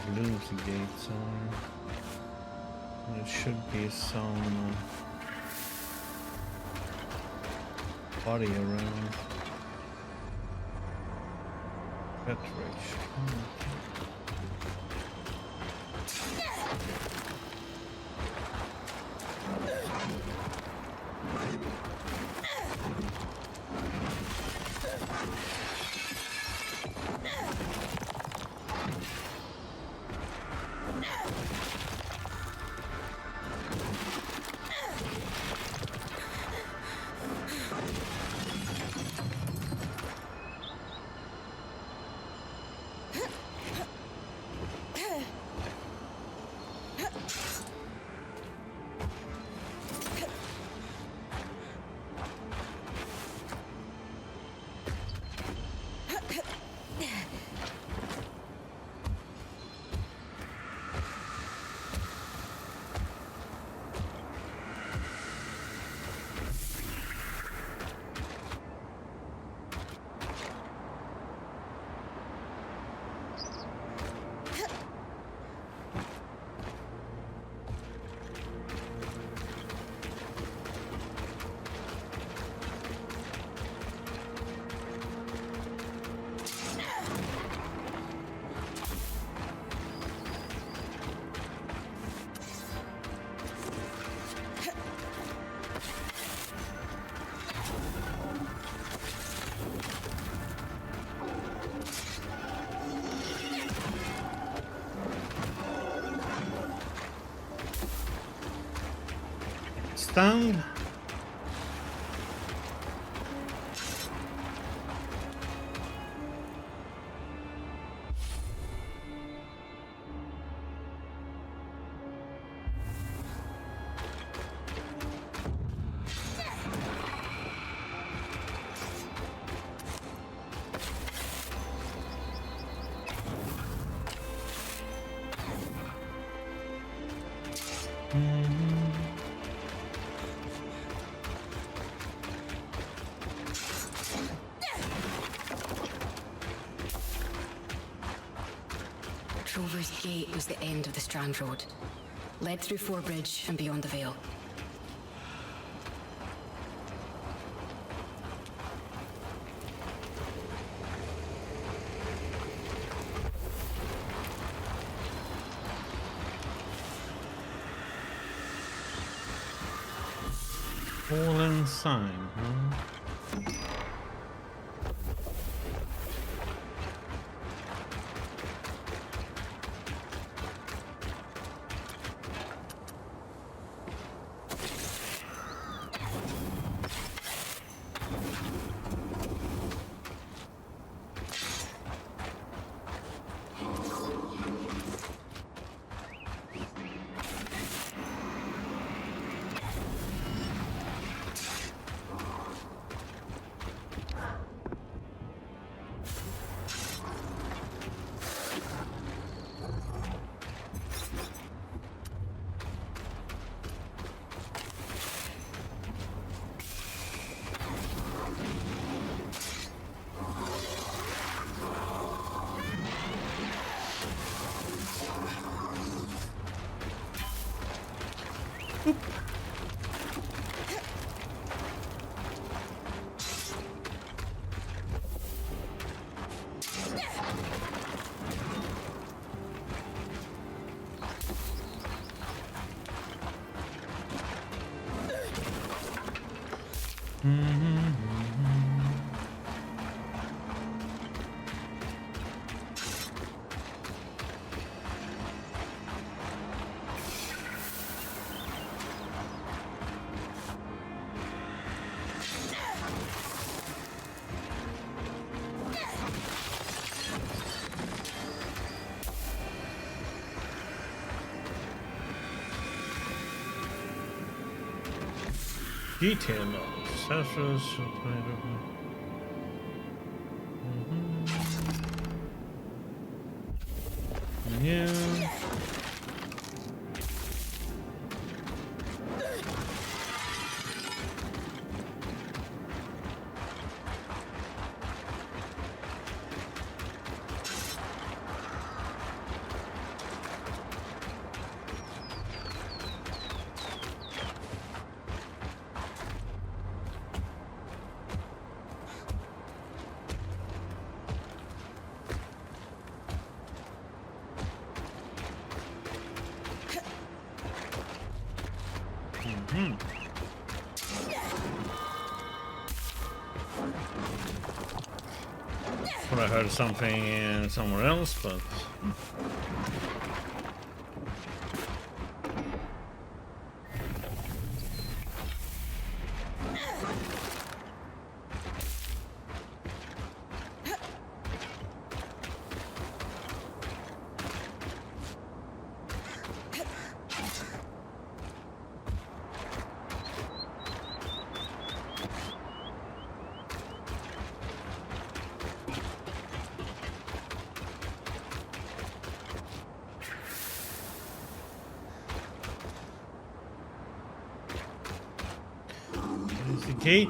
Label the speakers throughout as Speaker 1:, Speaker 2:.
Speaker 1: lose the gates on. There should be some body around. Federation. Stand.
Speaker 2: Trover's Gate was the end of the Strand Road. Led through Forbridge and beyond the Vale.
Speaker 1: Fallen sign, huh? Detail logs. Sasha's yeah. thought I heard something somewhere else, but... There's the gate.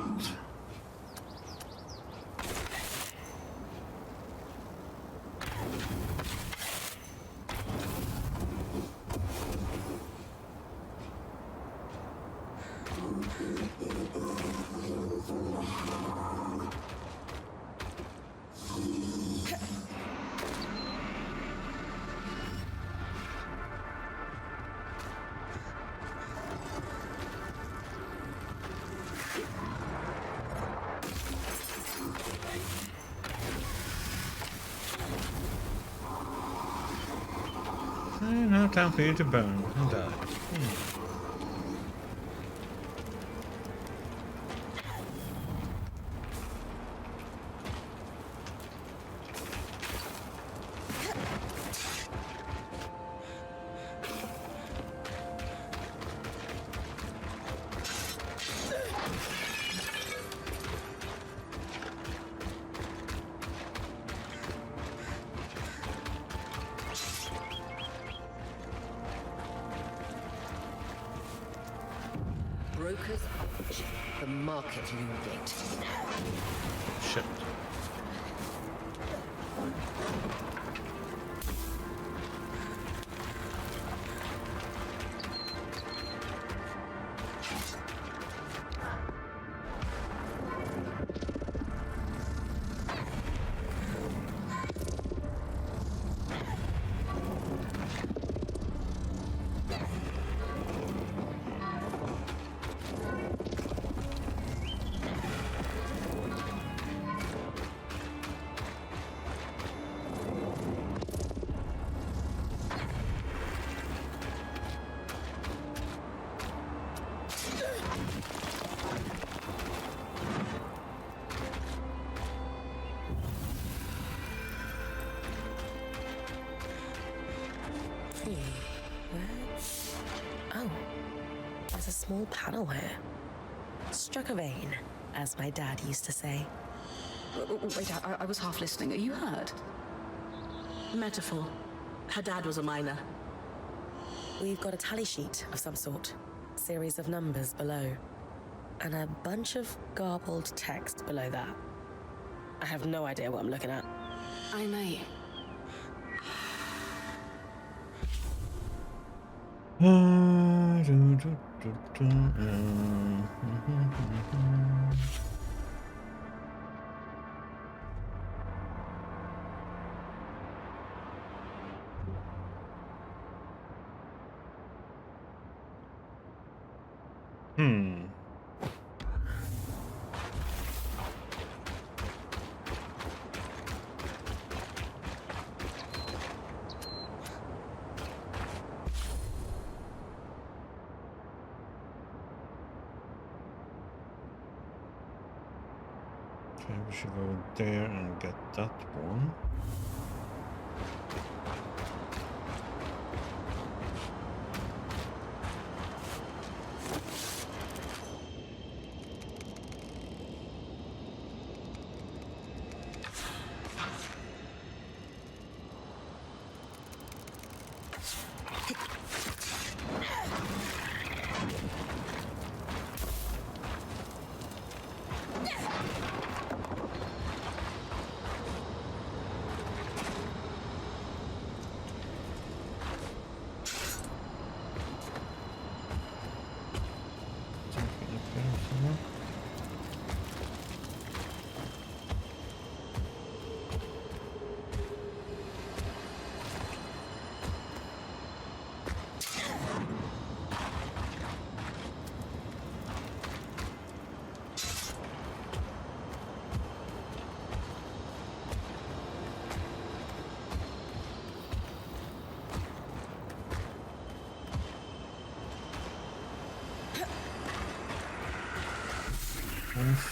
Speaker 1: Now time for you to burn and die.
Speaker 3: Brokers approach the market loom gate.
Speaker 1: Shit.
Speaker 4: Oh, there's a small panel here. Struck a vein, as my dad used to say.
Speaker 3: Wait, I was half listening. Are you hurt?
Speaker 4: Metaphor. Her dad was a miner. We've got a tally sheet of some sort. Series of numbers below. And a bunch of garbled text below that. I have no idea what I'm looking at.
Speaker 2: I might.
Speaker 1: Okay, we should go there and get that one.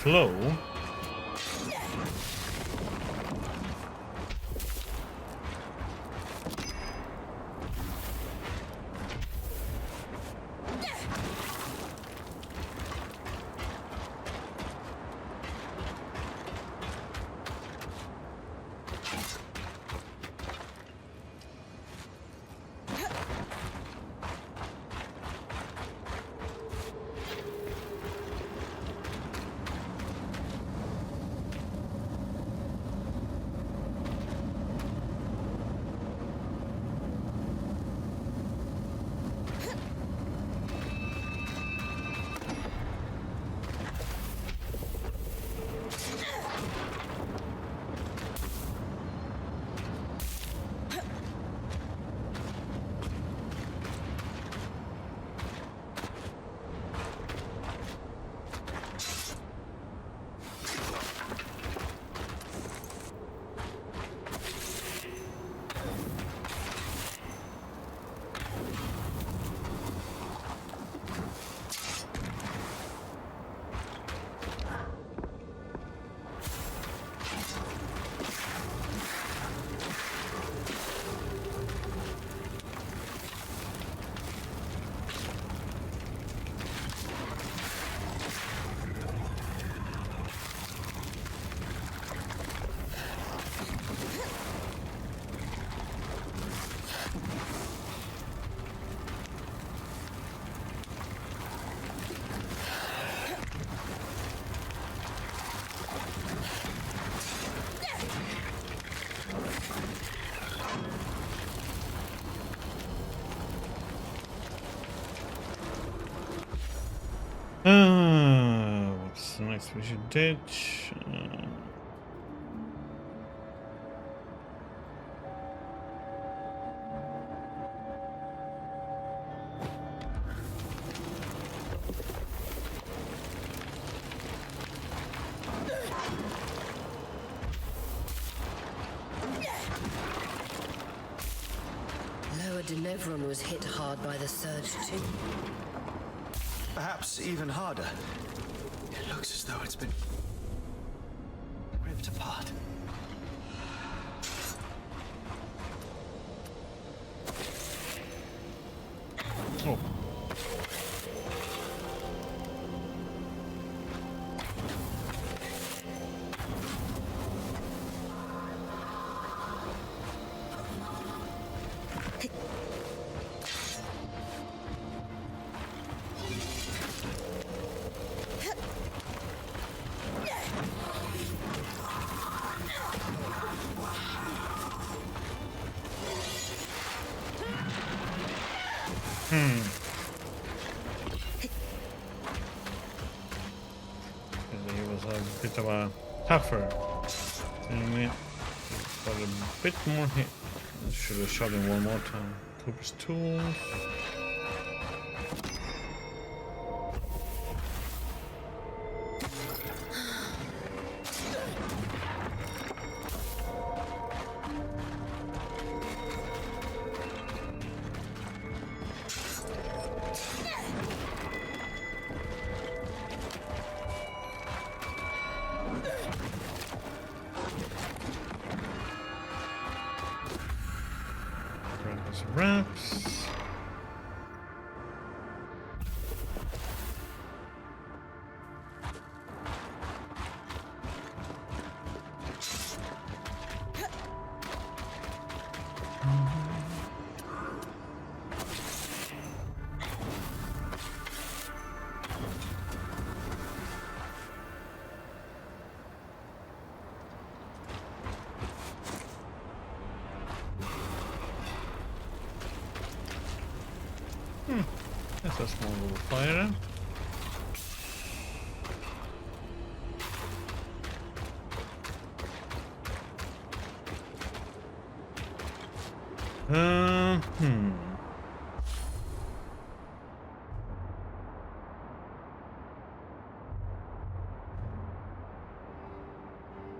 Speaker 1: slow. What's the next we should ditch?
Speaker 3: Lower Denevron was hit hard by the surge too.
Speaker 5: Perhaps even harder. It looks as though it's been ripped apart.
Speaker 1: Oh. He was a bit of a tougher enemy. Got a bit more hit. I should have shot him one more time. Cooper's tools. Wraps. That's a small little fire.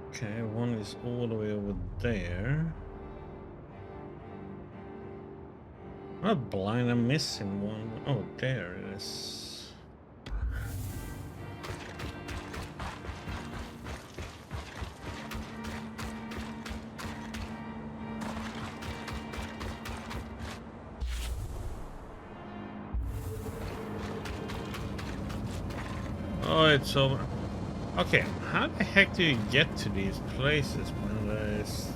Speaker 1: Okay, one is all the way over there. Not blind, I'm missing one. Oh, there it is. Oh, it's over. Okay, how the heck do you get to these places, man? There's...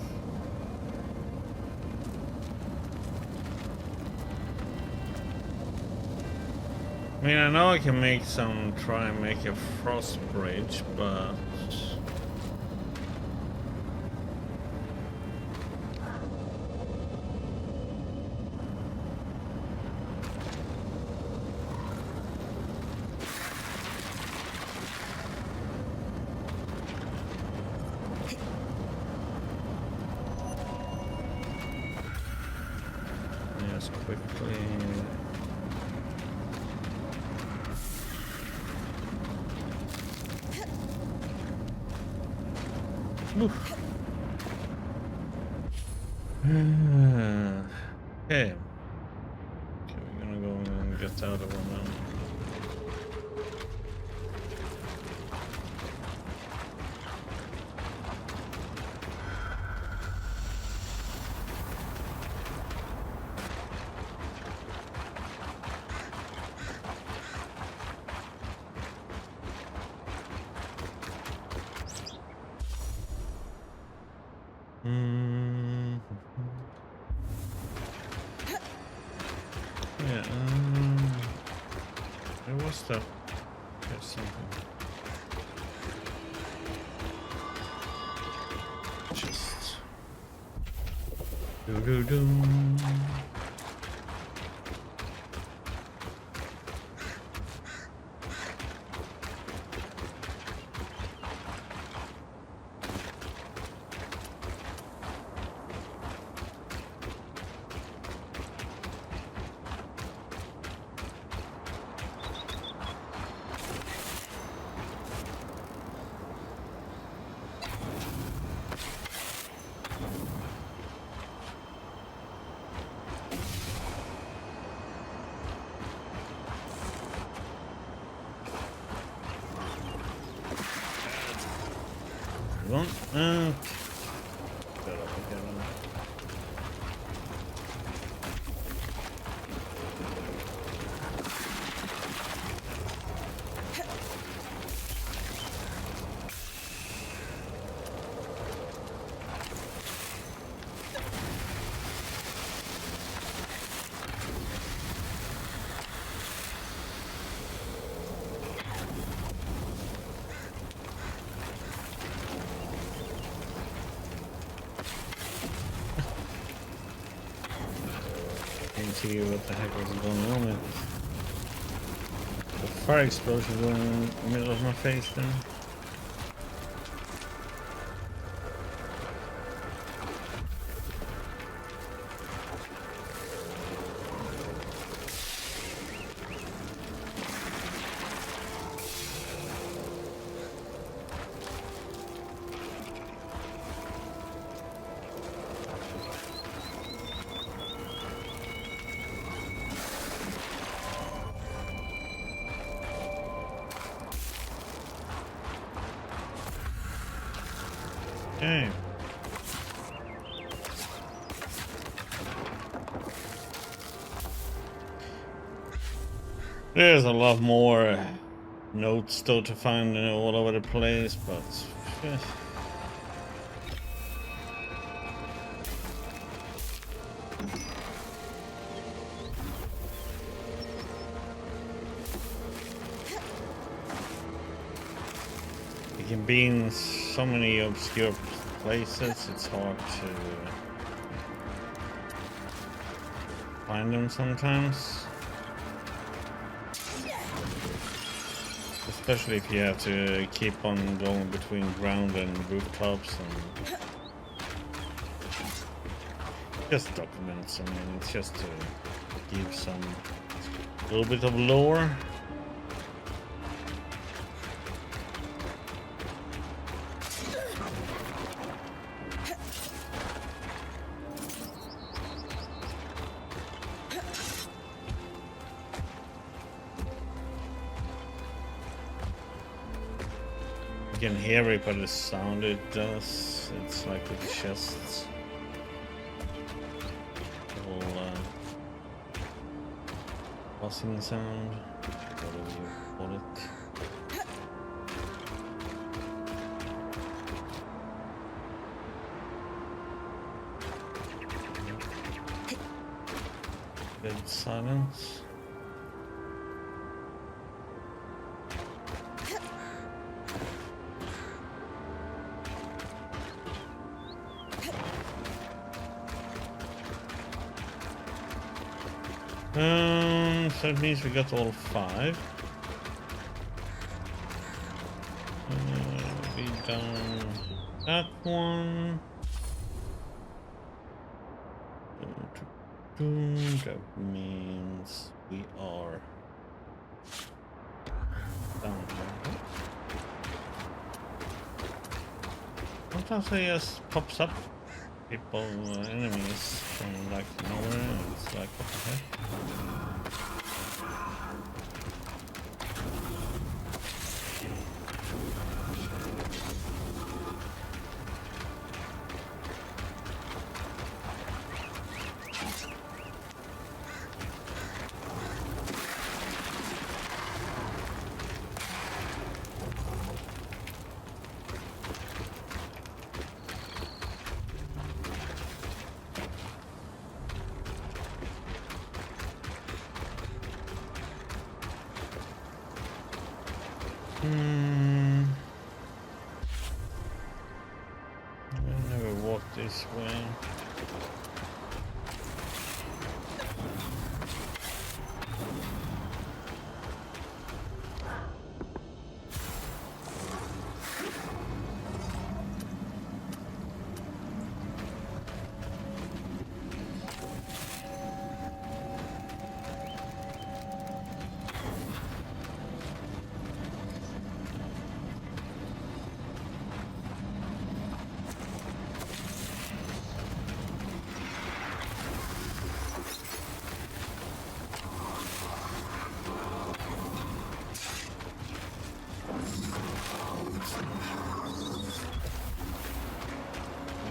Speaker 1: I mean, I know I can try and make a frost bridge, but... Yes, quickly... Oof. Okay. Okay, we're gonna go and get out of one now. Yeah, where was that? There's something. Just... Do-do-do. One, can't see what the heck was going on with the fire explosion going in the middle of my face then. Okay. There's a lot more notes still to find all over the place, but it can be in so many obscure places, it's hard to find them sometimes. Especially if you have to keep on going between ground and rooftops and just documents. I mean, it's just to give some little bit of lore. You can hear it by the sound it does. It's like with the chests. Little buzzing sound. Whatever you call it. Dead silence. So it means we got all 5. We done that one. That means we are down here. Sometimes it just pops up people, enemies from like nowhere. It's like, what the heck? I never walked this way.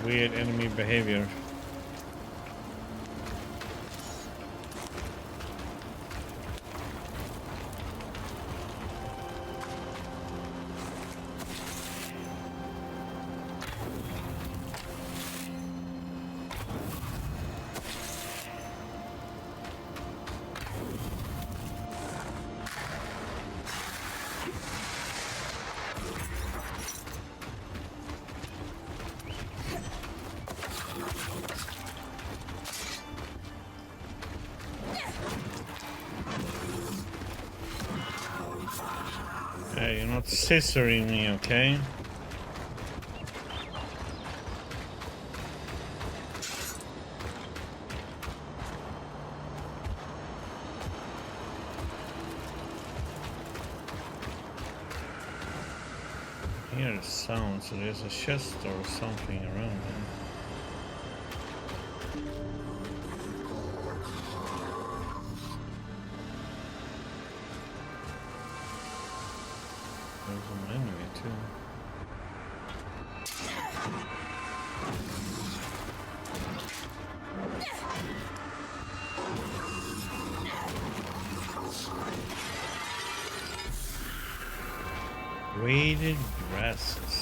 Speaker 1: Weird enemy behavior. Hey, you're not scissoring me, okay? I hear a sound, so there's a chest or something around here. There's an enemy too. Weighted dresses.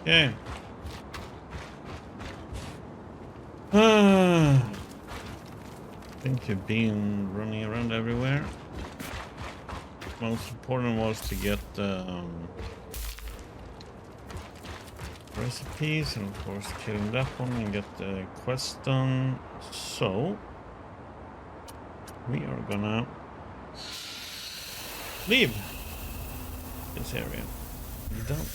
Speaker 1: Okay. I think you've been running around everywhere. Most important was to get recipes and of course killing that one and get the quest done. So we are gonna leave this area. Done.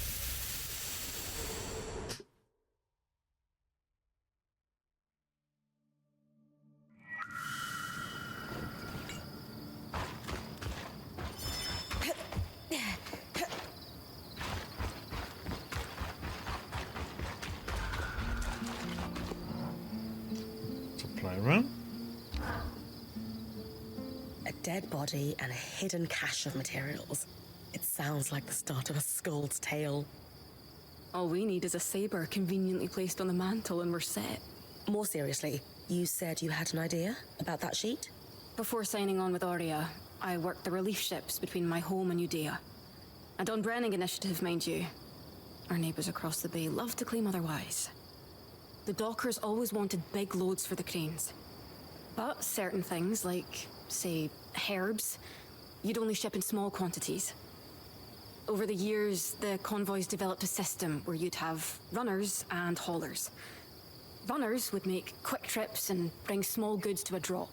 Speaker 1: run?
Speaker 4: A dead body and a hidden cache of materials. It sounds like the start of a Skull's tale.
Speaker 2: All we need is a saber conveniently placed on the mantle and we're set.
Speaker 4: More seriously, you said you had an idea about that sheet?
Speaker 2: Before signing on with Aurea, I worked the relief ships between my home and Udea. A Don Brenning initiative, mind you. Our neighbors across the bay love to claim otherwise. The dockers always wanted big loads for the cranes. But certain things, like, say, herbs, you'd only ship in small quantities. Over the years, the convoys developed a system where you'd have runners and haulers. Runners would make quick trips and bring small goods to a drop.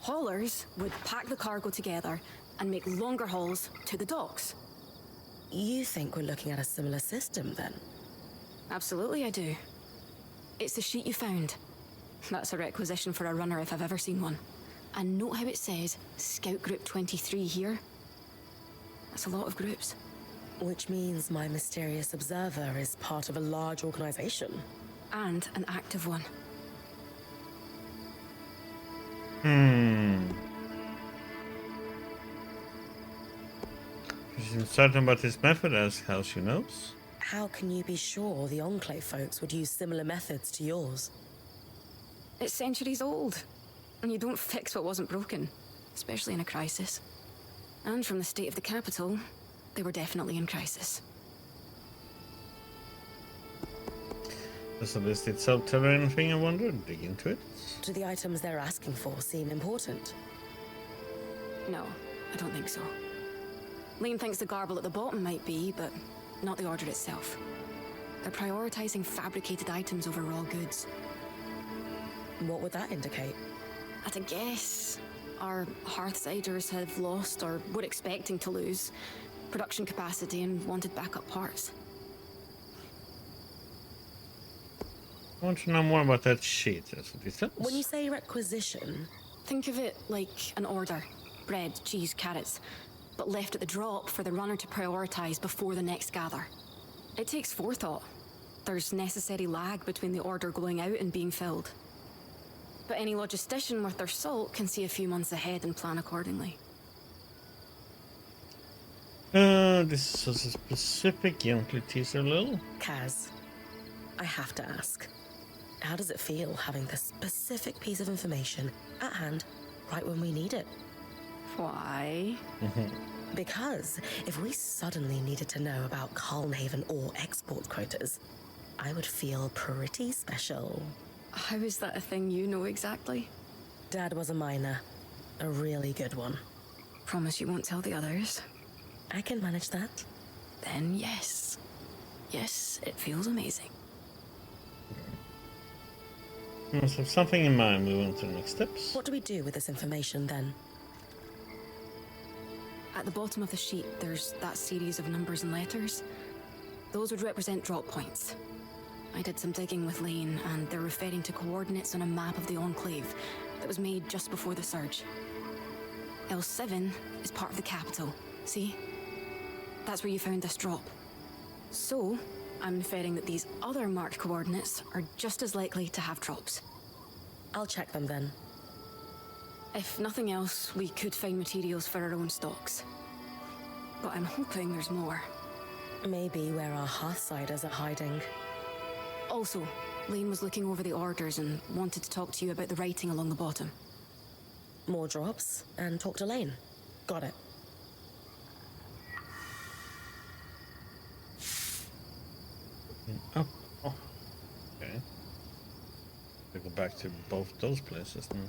Speaker 2: Haulers would pack the cargo together and make longer hauls to the docks.
Speaker 4: You think we're looking at a similar system, then?
Speaker 2: Absolutely, I do. It's the sheet you found. That's a requisition for a runner if I've ever seen one. And note how it says Scout Group 23 here. That's a lot of groups.
Speaker 4: Which means my mysterious observer is part of a large organization.
Speaker 2: And an active one.
Speaker 1: She's certain about his method as how she knows.
Speaker 4: How can you be sure the Enclave folks would use similar methods to yours?
Speaker 2: It's centuries old. And you don't fix what wasn't broken. Especially in a crisis. And from the state of the capital, they were definitely in crisis.
Speaker 1: Does the list itself tell her anything, I wonder? Dig into it.
Speaker 4: Do the items they're asking for seem important?
Speaker 2: No, I don't think so. Lane thinks the garble at the bottom might be, but not the order itself. They're prioritizing fabricated items over raw goods.
Speaker 4: What would that indicate?
Speaker 2: At a guess, our Hearthsiders have lost, or were expecting to lose, production capacity and wanted backup parts.
Speaker 1: I want to know more about that sheet. That's what it says.
Speaker 4: When you say requisition...
Speaker 2: Think of it like an order. Bread, cheese, carrots. But left at the drop for the runner to prioritize before the next gather. It takes forethought. There's necessary lag between the order going out and being filled. But any logistician worth their salt can see a few months ahead and plan accordingly.
Speaker 1: This is a specific youngly teaser, Lil.
Speaker 4: Kaz, I have to ask. How does it feel having this specific piece of information at hand right when we need it?
Speaker 2: Why?
Speaker 4: Because if we suddenly needed to know about Calmhaven or export quotas, I would feel pretty special.
Speaker 2: How is that a thing you know exactly?
Speaker 4: Dad was a miner. A really good one.
Speaker 2: Promise you won't tell the others?
Speaker 4: I can manage that.
Speaker 2: Then yes. Yes, it feels amazing.
Speaker 1: We must have something in mind. We want to the next steps.
Speaker 4: What do we do with this information then?
Speaker 2: At the bottom of the sheet, there's that series of numbers and letters. Those would represent drop points. I did some digging with Lane, and they're referring to coordinates on a map of the Enclave that was made just before the surge. L7 is part of the capital, see? That's where you found this drop. So, I'm inferring that these other marked coordinates are just as likely to have drops.
Speaker 4: I'll check them then.
Speaker 2: If nothing else, we could find materials for our own stocks. But I'm hoping there's more.
Speaker 4: Maybe where our Hearthsiders are hiding.
Speaker 2: Also, Lane was looking over the orders and wanted to talk to you about the writing along the bottom.
Speaker 4: More drops, and talk to Lane. Got it.
Speaker 1: Oh. Okay. We go back to both those places now.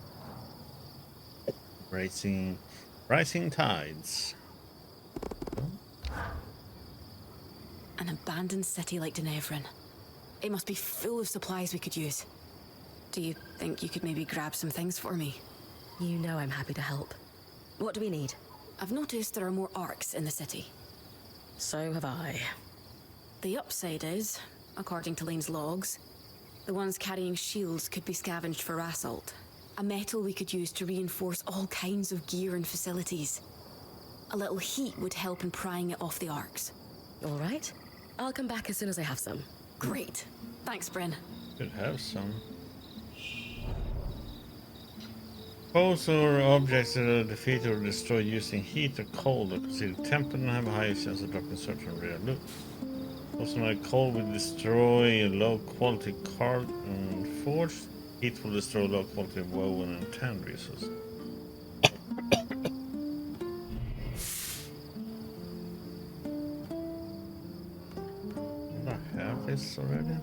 Speaker 1: Rising tides.
Speaker 2: An abandoned city like Denevran. It must be full of supplies we could use. Do you think you could maybe grab some things for me?
Speaker 4: You know I'm happy to help. What do we need?
Speaker 2: I've noticed there are more arcs in the city.
Speaker 4: So have I.
Speaker 2: The upside is, according to Lane's logs, the ones carrying shields could be scavenged for assault. A metal we could use to reinforce all kinds of gear and facilities. A little heat would help in prying it off the arcs.
Speaker 4: All right. I'll come back as soon as I have some.
Speaker 2: Great. Thanks, Bryn.
Speaker 1: Could have some. Foes or objects that are defeated or destroyed using heat or cold are considered tempered and have a higher chance of dropping certain rare loot. Also, like cold will destroy a low quality card and forged. Heat will destroy low quality woven and tanned resources. I have this already.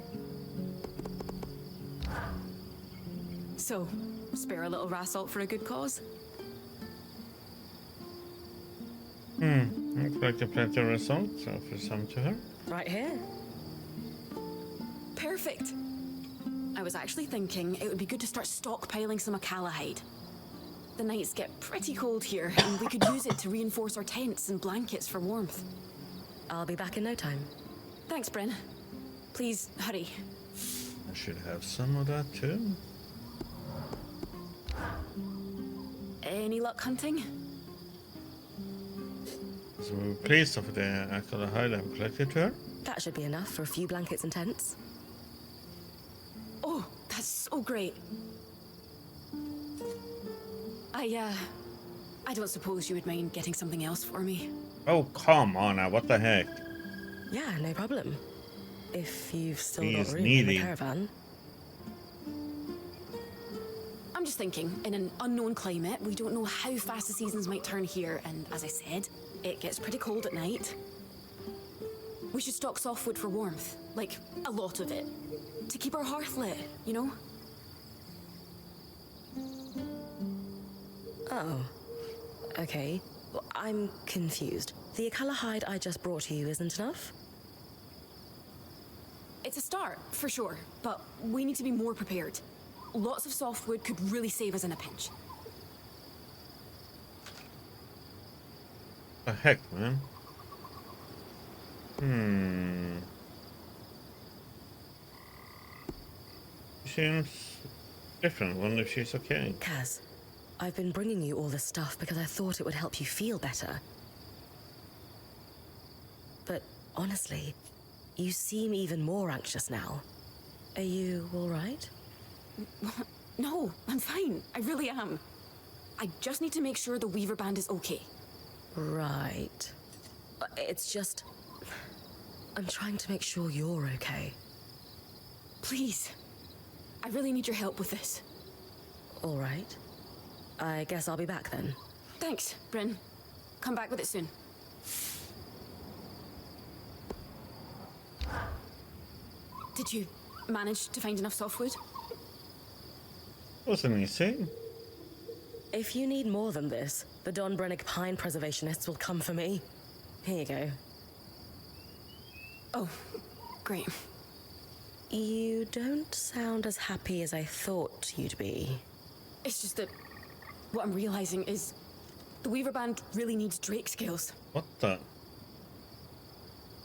Speaker 2: So, spare a little rassault for a good cause?
Speaker 1: I've collected plenty of results, so offer some to her.
Speaker 4: Right here.
Speaker 2: Perfect. I was actually thinking it would be good to start stockpiling some Acalahide. The nights get pretty cold here, and we could use it to reinforce our tents and blankets for warmth.
Speaker 4: I'll be back in no time.
Speaker 2: Thanks, Bryn. Please, hurry.
Speaker 1: I should have some of that too.
Speaker 2: Any luck hunting?
Speaker 1: So we're pleased of the Acalahide I've collected to her.
Speaker 4: That should be enough for a few blankets and tents.
Speaker 2: Oh, that's so great. I don't suppose you would mind getting something else for me.
Speaker 1: Oh, come on now, what the heck?
Speaker 4: Yeah, no problem. If you've still
Speaker 1: He
Speaker 4: got
Speaker 1: is
Speaker 4: room in
Speaker 1: needy.
Speaker 4: the caravan.
Speaker 2: I'm just thinking, in an unknown climate, we don't know how fast the seasons might turn here, and as I said, it gets pretty cold at night. We should stock softwood for warmth, like a lot of it, to keep our hearth lit, you know?
Speaker 4: Oh. Okay. Well, I'm confused. The Acalahide I just brought to you isn't enough?
Speaker 2: It's a start, for sure, but we need to be more prepared. Lots of softwood could really save us in a pinch.
Speaker 1: The heck, man? She seems different. Wonder if she's okay.
Speaker 4: Kaz, I've been bringing you all this stuff because I thought it would help you feel better. But honestly, you seem even more anxious now. Are you all right?
Speaker 2: No, I'm fine. I really am. I just need to make sure the Weaver Band is okay.
Speaker 4: Right. It's just... I'm trying to make sure you're okay.
Speaker 2: Please. I really need your help with this.
Speaker 4: All right. I guess I'll be back then.
Speaker 2: Thanks, Bryn. Come back with it soon. Did you manage to find enough softwood?
Speaker 1: Wasn't easy.
Speaker 4: If you need more than this, the Don Brennick Pine Preservationists will come for me. Here you go.
Speaker 2: Oh, great.
Speaker 4: You don't sound as happy as I thought you'd be.
Speaker 2: It's just that what I'm realizing is the Weaver Band really needs Drake scales.
Speaker 1: What the?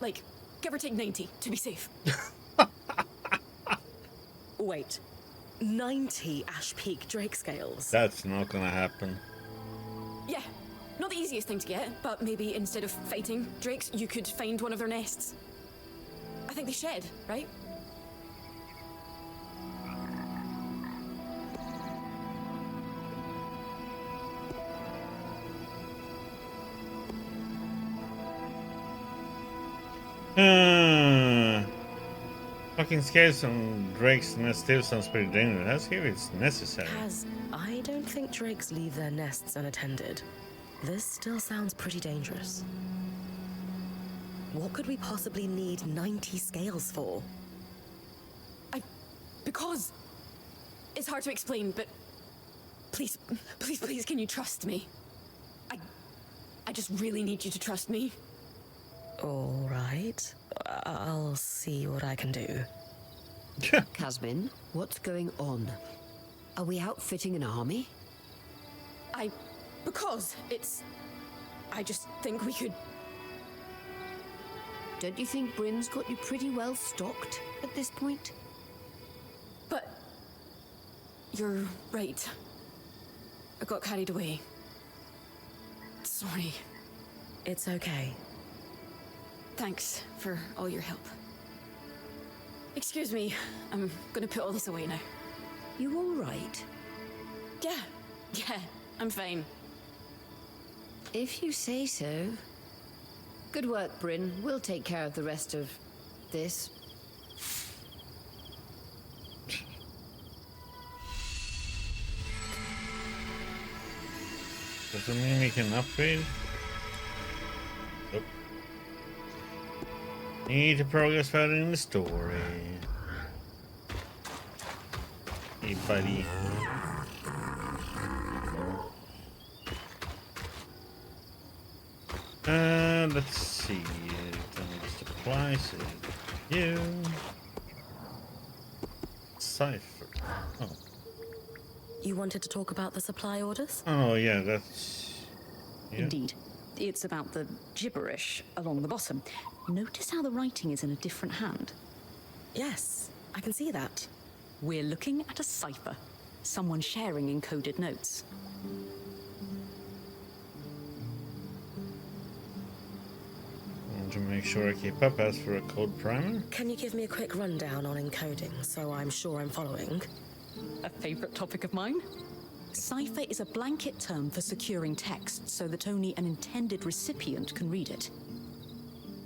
Speaker 2: Like, give or take 90 to be safe.
Speaker 4: Wait, 90 Ash Peak Drake scales?
Speaker 1: That's not gonna happen.
Speaker 2: Yeah, not the easiest thing to get, but maybe instead of fighting drakes, you could find one of their nests. I think they shed, right?
Speaker 1: Fucking scares some drakes nest still sounds pretty dangerous. Let's see if it's necessary.
Speaker 4: Kaz, I don't think drakes leave their nests unattended. This still sounds pretty dangerous. What could we possibly need 90 scales for?
Speaker 2: Because it's hard to explain, but please, please, please, can you trust me? I just really need you to trust me.
Speaker 4: All right. I'll see what I can do.
Speaker 3: Casmin, what's going on? Are we outfitting an army?
Speaker 2: Because it's... I just think we could...
Speaker 3: Don't you think Bryn's got you pretty well stocked at this point?
Speaker 2: But... You're right. I got carried away. Sorry.
Speaker 4: It's okay.
Speaker 2: Thanks for all your help. Excuse me, I'm gonna put all this away now.
Speaker 3: You all right?
Speaker 2: Yeah, Yeah, I'm fine.
Speaker 3: If you say so. Good work, Bryn. We'll take care of the rest of this.
Speaker 1: Does it mean we can upgrade? Nope. Need to progress further in the story. Hey, buddy. Let's see. Supplies. You. Cipher. Oh.
Speaker 4: You wanted to talk about the supply orders?
Speaker 1: Oh, yeah, that's... Yeah.
Speaker 6: Indeed. It's about the gibberish along the bottom. Notice how the writing is in a different hand.
Speaker 4: Yes, I can see that.
Speaker 6: We're looking at a cipher. Someone sharing encoded notes.
Speaker 1: I want to make sure I keep up as for a code primer.
Speaker 4: Can you give me a quick rundown on encoding so I'm sure I'm following?
Speaker 6: A favorite topic of mine? Cipher is a blanket term for securing text so that only an intended recipient can read it.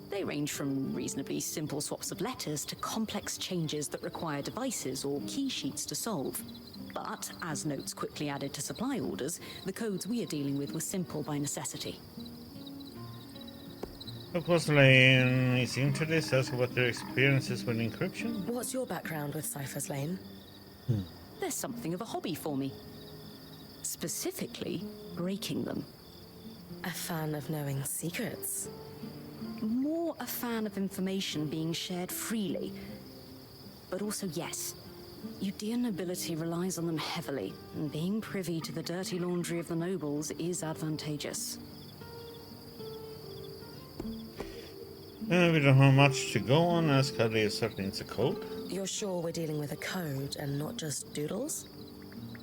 Speaker 6: They range from reasonably simple swaps of letters to complex changes that require devices or key sheets to solve. But, as notes quickly added to supply orders, the codes we are dealing with were simple by necessity.
Speaker 1: Of course, Lane is into this, as what their experience is with encryption.
Speaker 4: What's your background with ciphers, Lane?
Speaker 6: There's something of a hobby for me. Specifically, breaking them.
Speaker 4: A fan of knowing secrets.
Speaker 6: More a fan of information being shared freely. But also, yes, Udean nobility relies on them heavily, and being privy to the dirty laundry of the nobles is advantageous.
Speaker 1: We don't have much to go on, as Kadri is certainly into code.
Speaker 4: You're sure we're dealing with a code and not just doodles?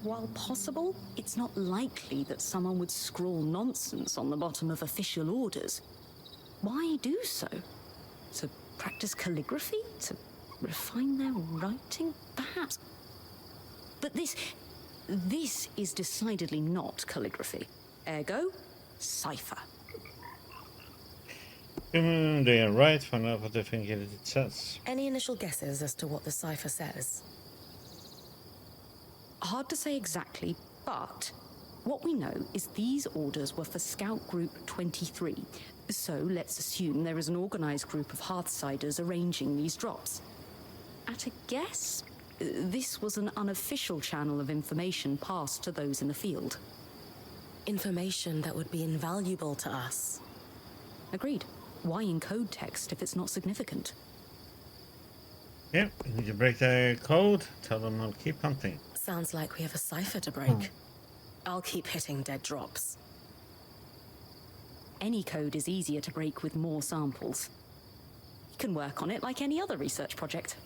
Speaker 6: While possible, it's not likely that someone would scrawl nonsense on the bottom of official orders. Why do so? To practice calligraphy? To refine their writing? Perhaps. But this is decidedly not calligraphy. Ergo, cipher.
Speaker 1: They are right, find out what they think it says.
Speaker 4: Any initial guesses as to what the cipher says?
Speaker 6: Hard to say exactly, but what we know is these orders were for Scout Group 23. So let's assume there is an organized group of Hearthsiders arranging these drops. At a guess, this was an unofficial channel of information passed to those in the field.
Speaker 4: Information that would be invaluable to us.
Speaker 6: Agreed. Why encode text if it's not significant?
Speaker 1: Yep, you need to break the code, tell them I'll keep hunting.
Speaker 4: Sounds like we have a cipher to break. I'll keep hitting dead drops.
Speaker 6: Any code is easier to break with more samples. You can work on it like any other research project.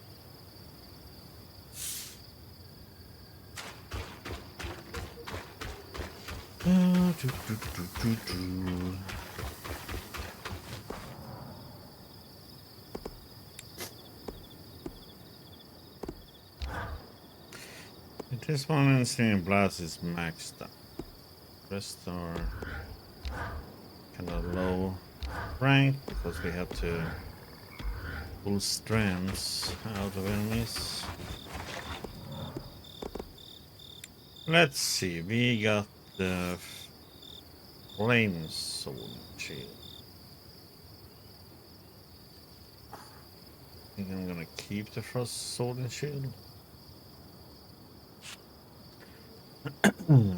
Speaker 1: This one instant blast is maxed out. Rest are kind of low rank because we have to pull strands out of enemies. Let's see, we got the flame sword shield. I think I'm gonna keep the frost sword and shield. Yeah,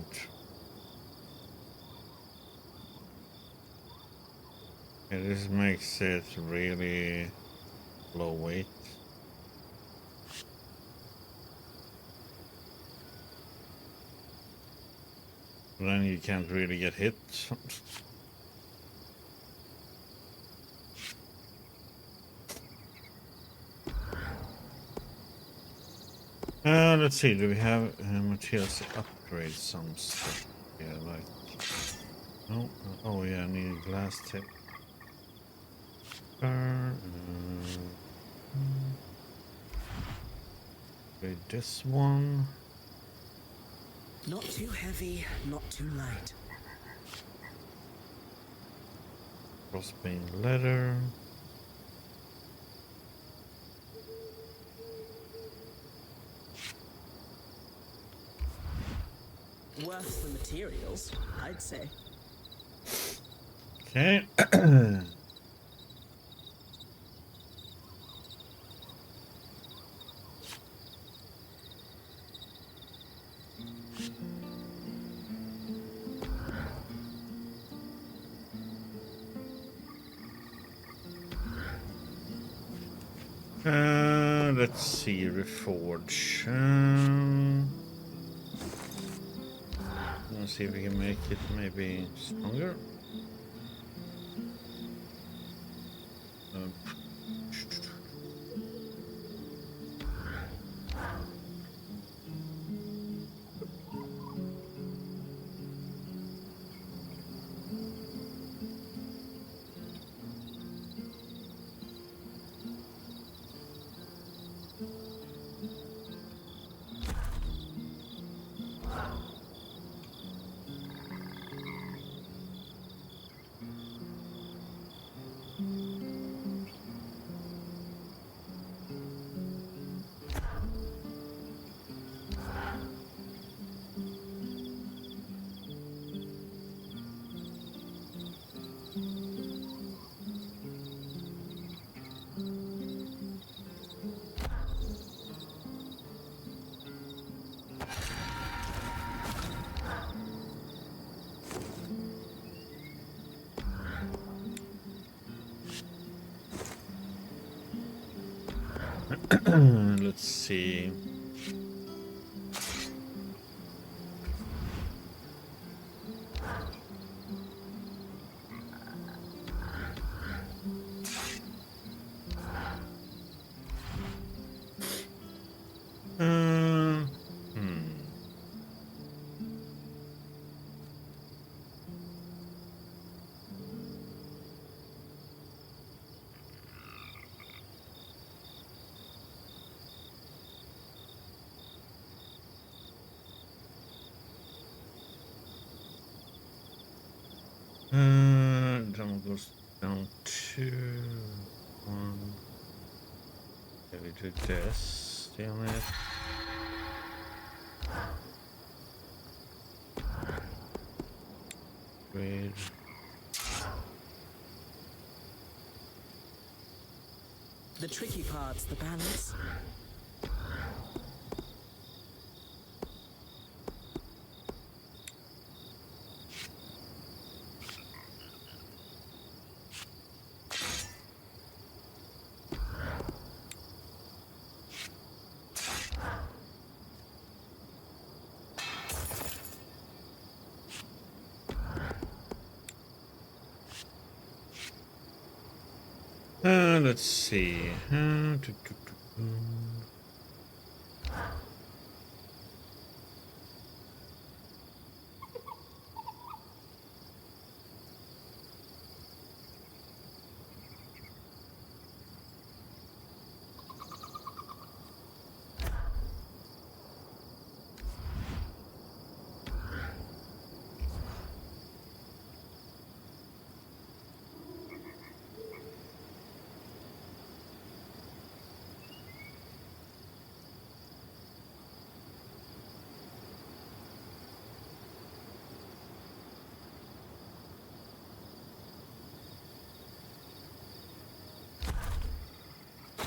Speaker 1: this makes it really low weight. Then you can't really get hit. Let's see, do we have materials to upgrade some stuff? Yeah, like... No, oh yeah, I need a glass tip. Upgrade this one.
Speaker 4: Not too heavy, not too light.
Speaker 1: Crossbane leather.
Speaker 4: Worth the materials, I'd say.
Speaker 1: Okay. Let's see, reforge. Let's see if we can make it maybe stronger. Let's see. Drama goes down to 1. Okay, we do this. Damn it. Great.
Speaker 4: The tricky part's the balance.
Speaker 1: Let's see.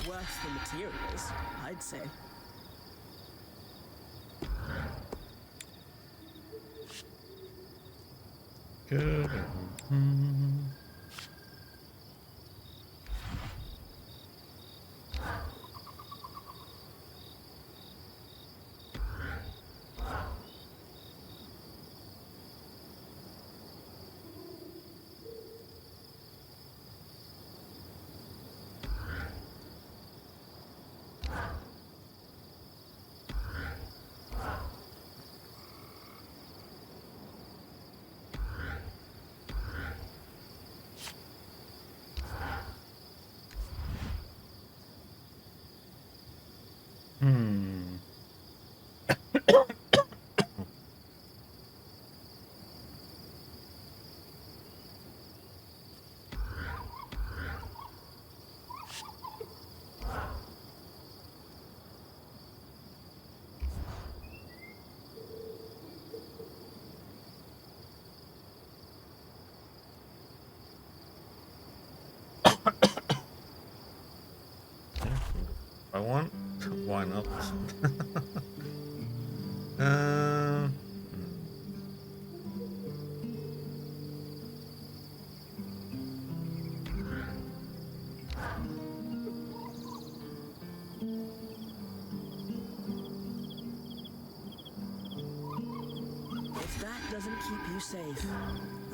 Speaker 4: Worth the materials, I'd say.
Speaker 1: Good. I want. Why not? uh,
Speaker 4: If that doesn't keep you safe,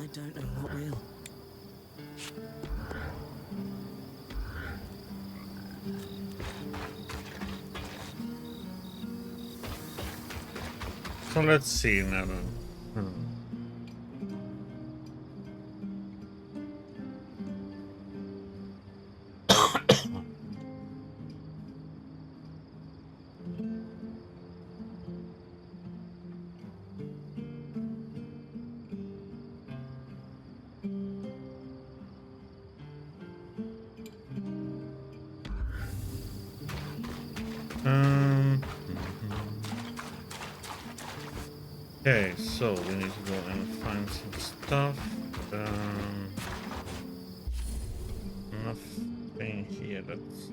Speaker 4: I don't know what will.
Speaker 1: so let's see now. Okay, so we need to go and find some stuff. Nothing here. That's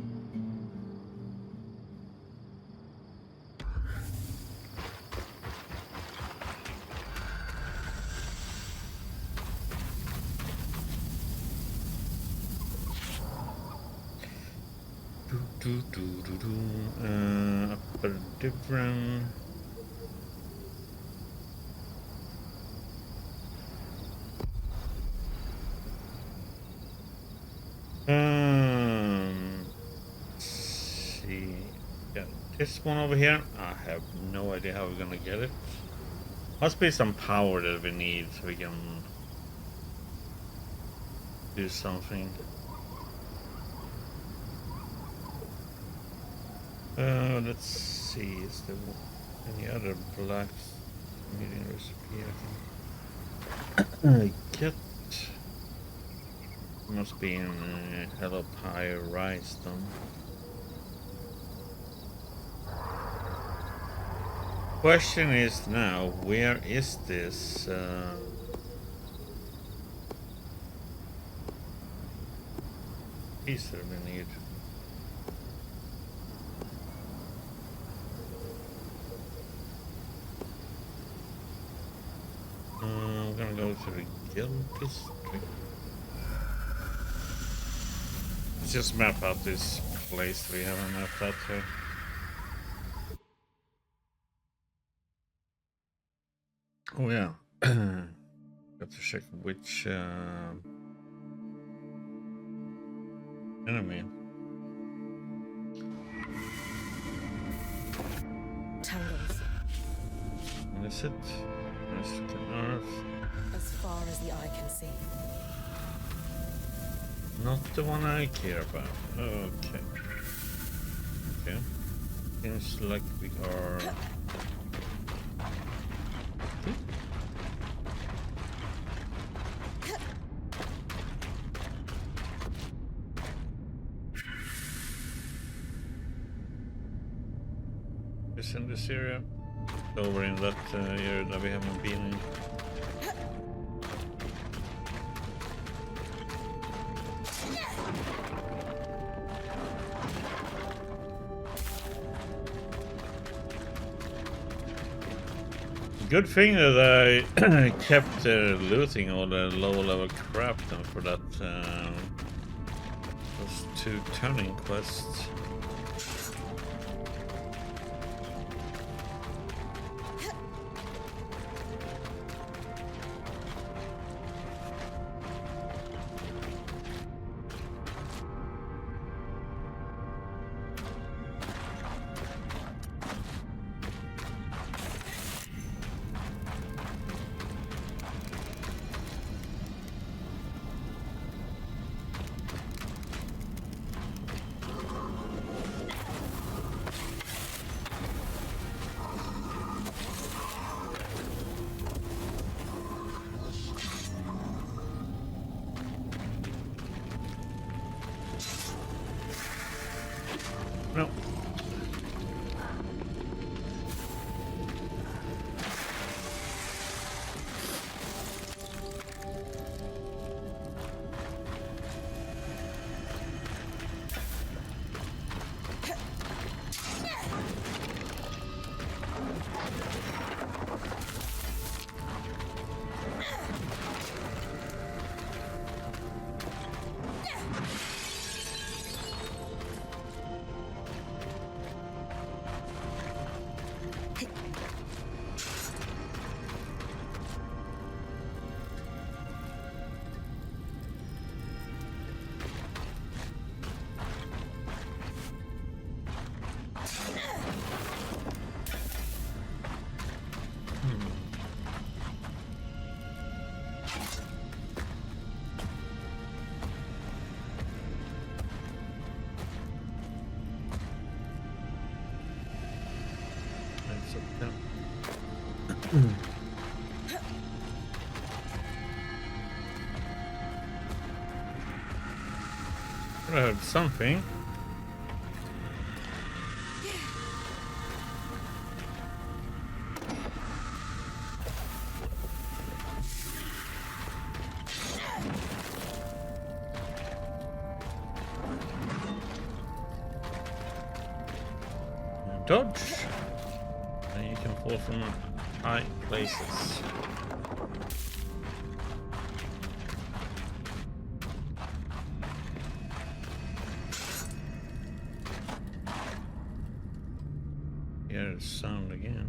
Speaker 1: upper different. See, got this one over here. I have no idea how we're gonna get it. Must be some power that we need so we can do something. Let's see. Is there any other black meeting recipe I get? Must be in Hello Pie rice then. Question is now, where is this piece that we need? I'm gonna go to the guild district. Let's just map out this place we haven't mapped out here. Oh yeah, got to check which enemy.
Speaker 4: Tangles.
Speaker 1: What is it? Mystic Earth.
Speaker 4: As far as the eye can see.
Speaker 1: Not the one I care about. Okay. Okay. Seems like we are. Is in this area. Over in that area that we haven't been in. Good thing that I kept looting all the low level crap then for that those 2 turning quests. No. I heard something. Dodge. And you can fall from high places. Here's sound again.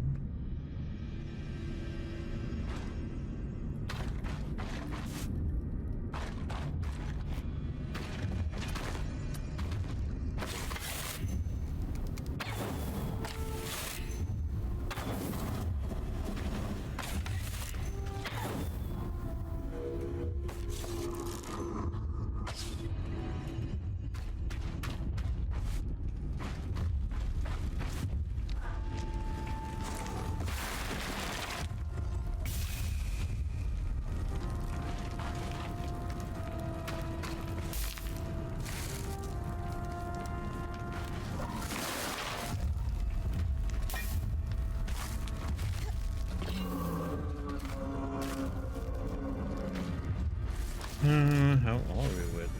Speaker 1: How are we with?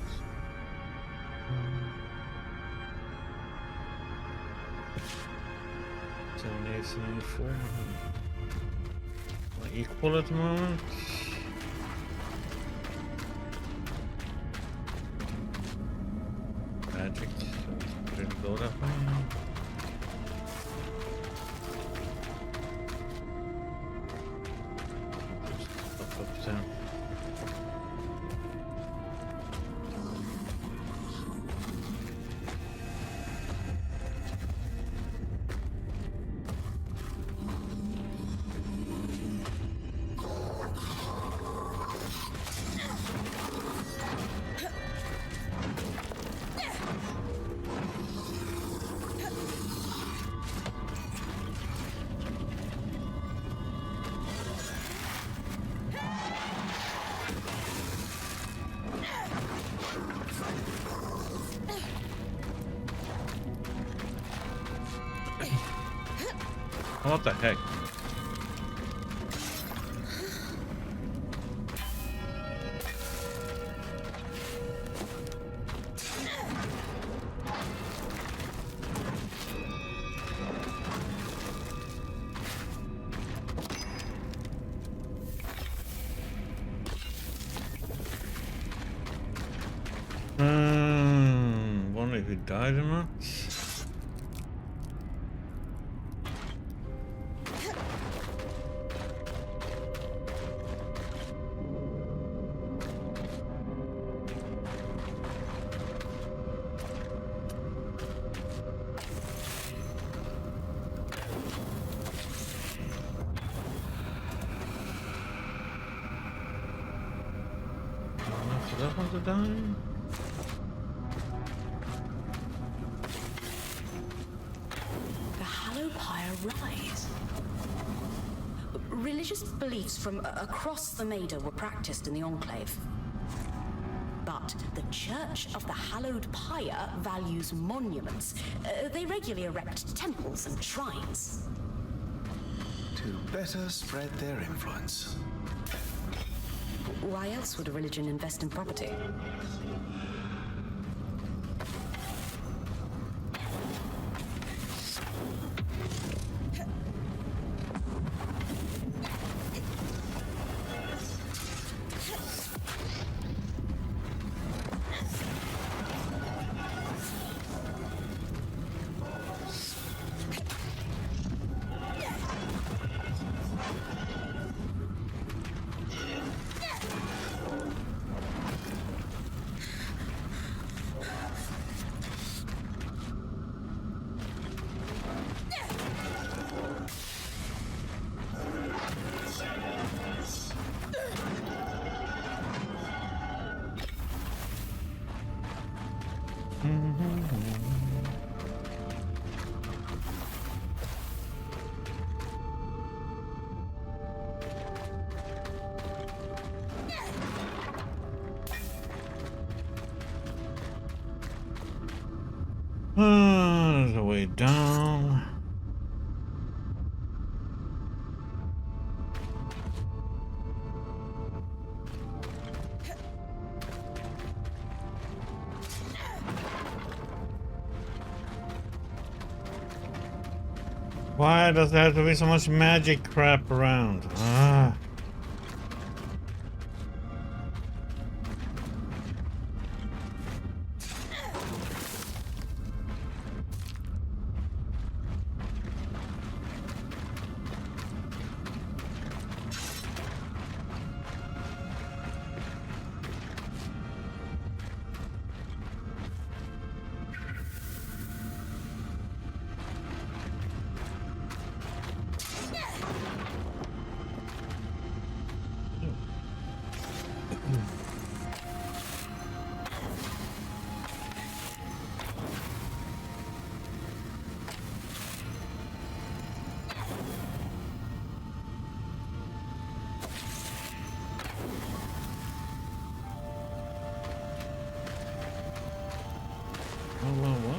Speaker 1: Domination and 4. Like equal at the moment. Magic. Didn't go that way. Just up down. What the heck? Wonder if he died or not. That one's a dime.
Speaker 6: The hallowed pyre rise. Religious beliefs from across the Maida were practiced in the Enclave. But the Church of the Hallowed Pyre values monuments. They regularly erect temples and shrines.
Speaker 5: To better spread their influence.
Speaker 6: Why else would a religion invest in property?
Speaker 1: There's a way down. Why does there have to be so much magic crap around? Ah. What?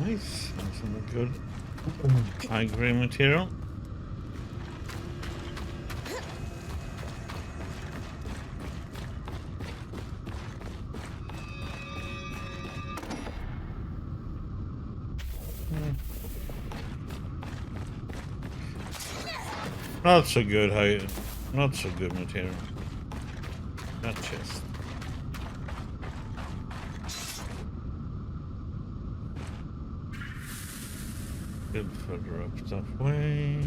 Speaker 1: Nice. That's some good high grade material. Not so good high, not so good material. That chest. Bit further up that way.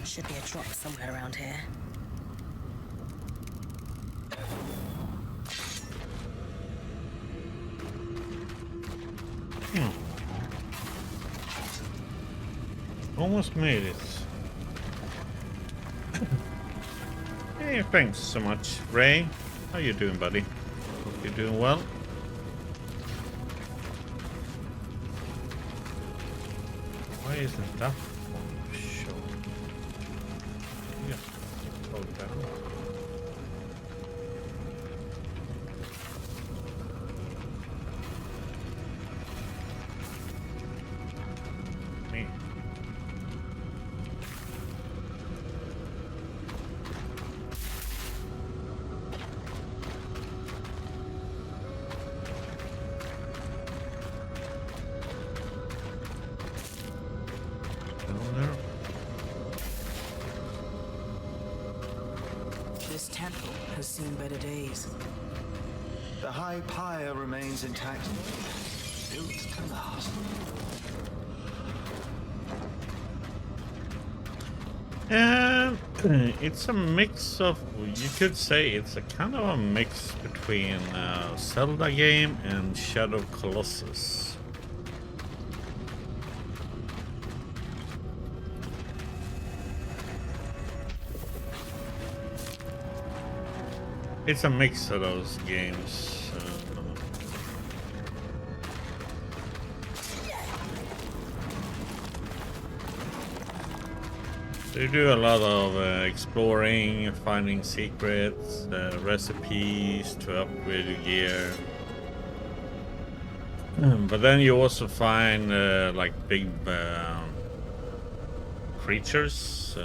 Speaker 4: Should be a drop somewhere around here.
Speaker 1: Almost made it. Hey, thanks so much, Ray. How you doing, buddy? Hope you're doing well. Why isn't that one shown? Yeah, hold down. Me.
Speaker 4: This temple has seen better days.
Speaker 5: The high pyre remains intact, built to last.
Speaker 1: It's a mix of, you could say it's a kind of a mix between Zelda game and Shadow of Colossus. It's a mix of those games. You do a lot of exploring, finding secrets, recipes to upgrade your gear. But then you also find like big creatures,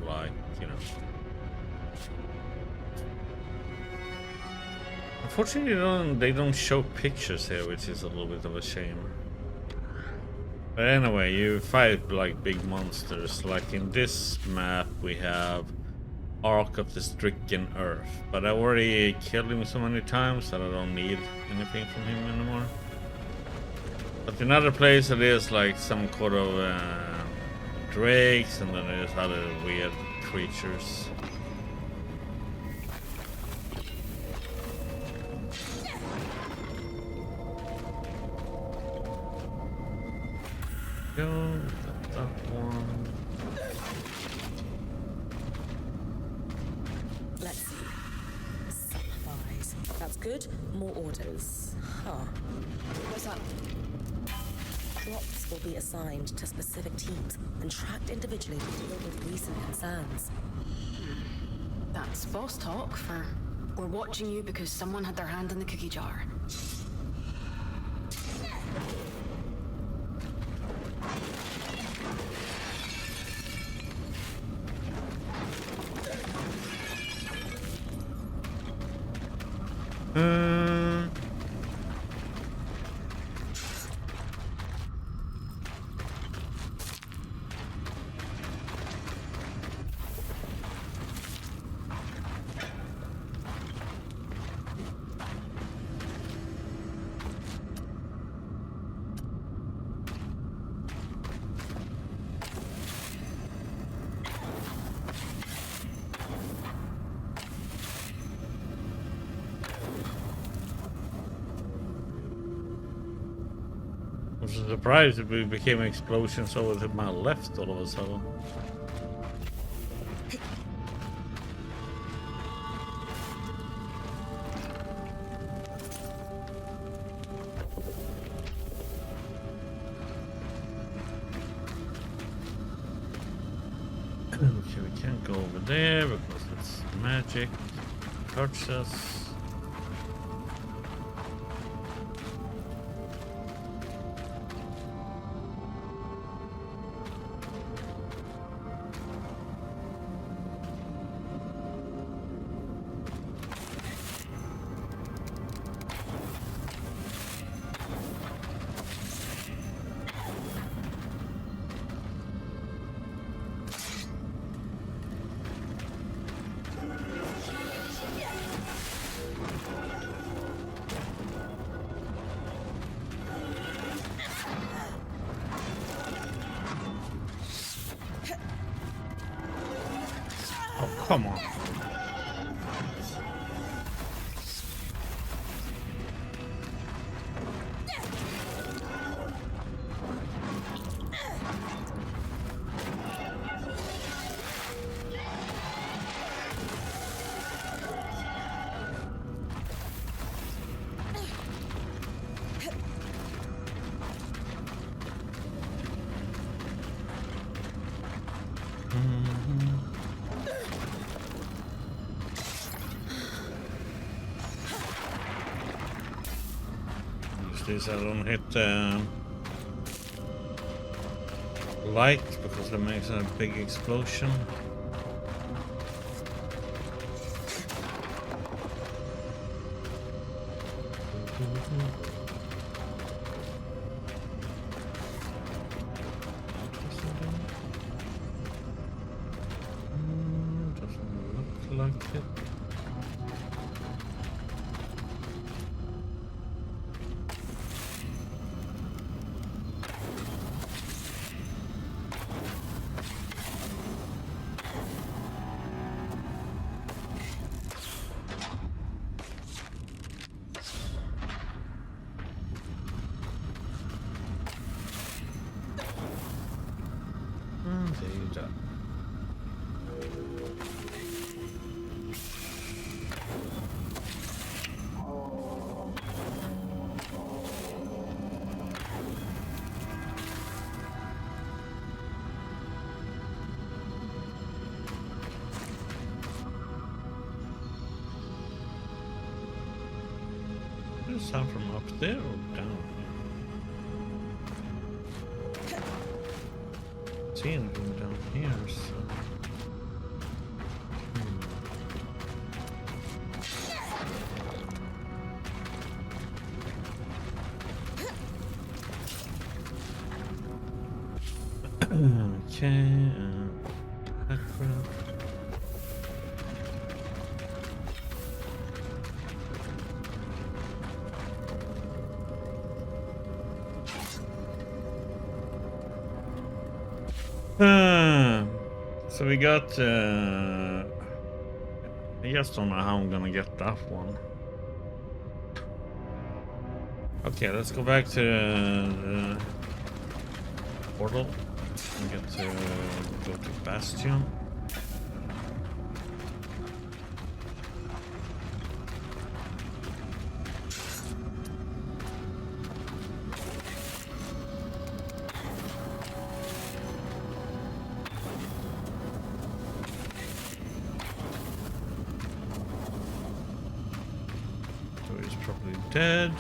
Speaker 1: like, you know. Unfortunately, they don't show pictures here, which is a little bit of a shame. But anyway, you fight like big monsters. Like in this map, we have Ark of the Stricken Earth, but I already killed him so many times that I don't need anything from him anymore. But in other places, it is like some kind of drakes, and then there's other weird creatures. Go that one.
Speaker 4: Let's see. Supplies. That's good. More orders. Huh.
Speaker 2: What's up?
Speaker 4: Drops will be assigned to specific teams and tracked individually to deal with recent concerns.
Speaker 2: That's boss talk for we're watching you because someone had their hand in the cookie jar.
Speaker 1: I was surprised if we became explosions over to my left all of a sudden. Okay, we can't go over there because it's magic. Touch us. Oh, come on. This I don't hit light because that makes a big explosion. Doesn't look like it. There. sound from up there or down here? See anything down here, so. Okay, background. So we got, I just don't know how I'm gonna get that one. Okay, let's go back to the portal and get to go to Bastion. Dead.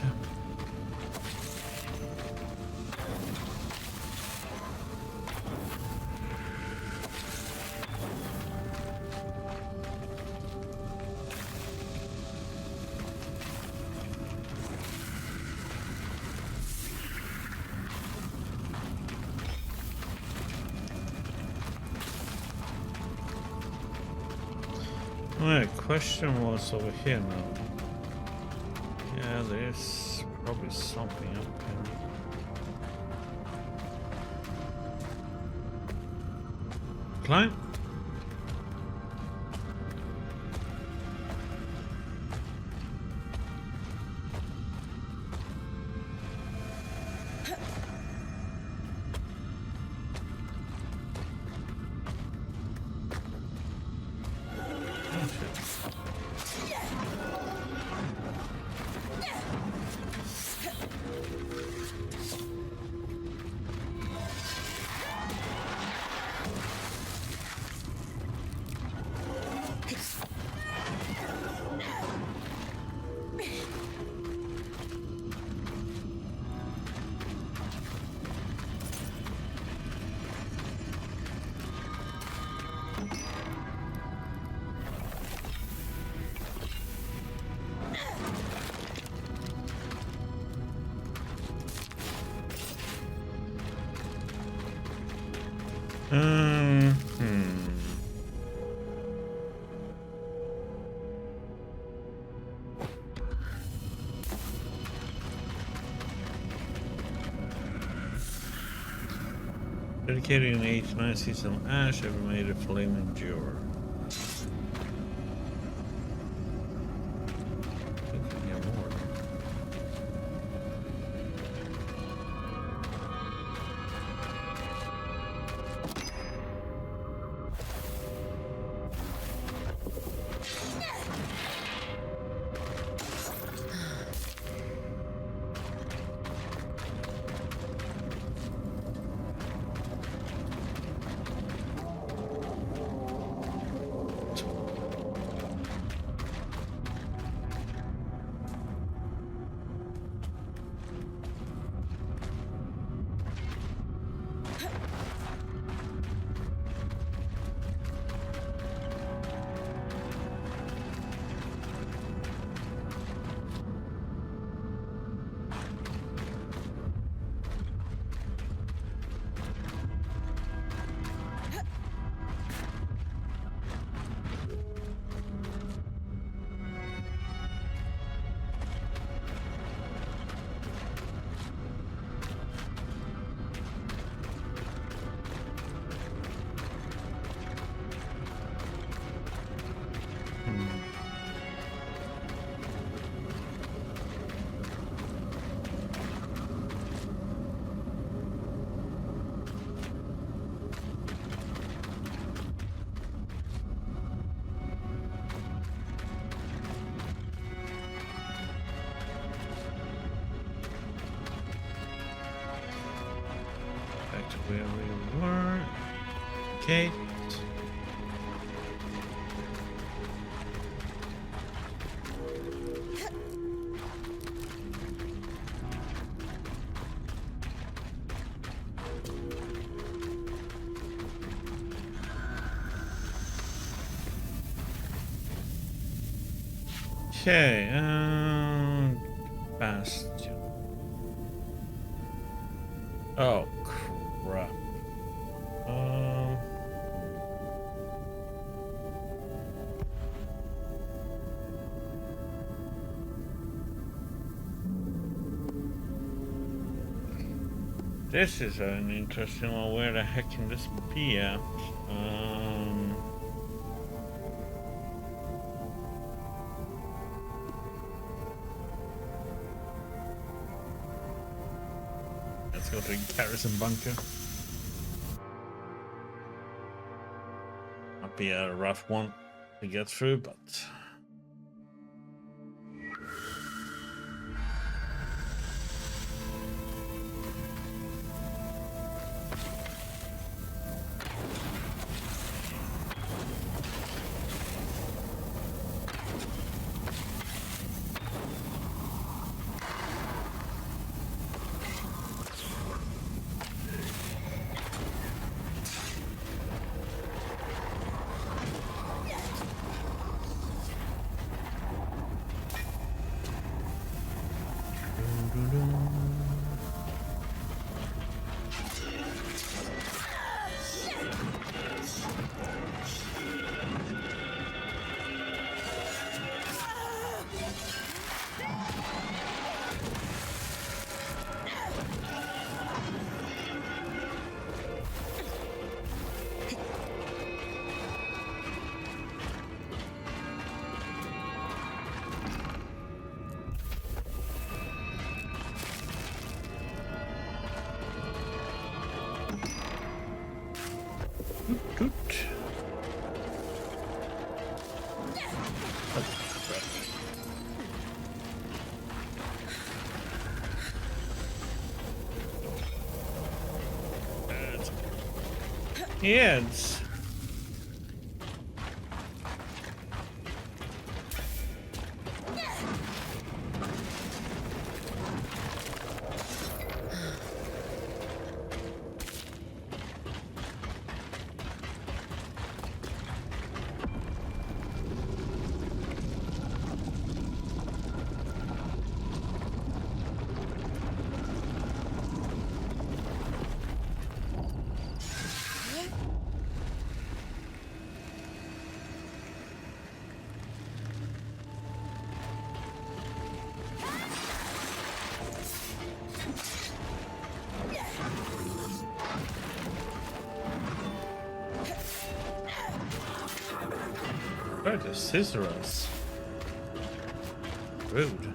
Speaker 1: My question was over here now. Yeah, there's probably something up here. Climb. Dedicated in H9 season, Ash ever made a flame endure. I think we have more. Back to where we were. Okay. Okay, Bastion. Oh, crap. This is an interesting one. Where the heck can this be at? Let's go to the garrison bunker. Might be a rough one to get through, but Toot. Kids. Try to scissor us. Rude.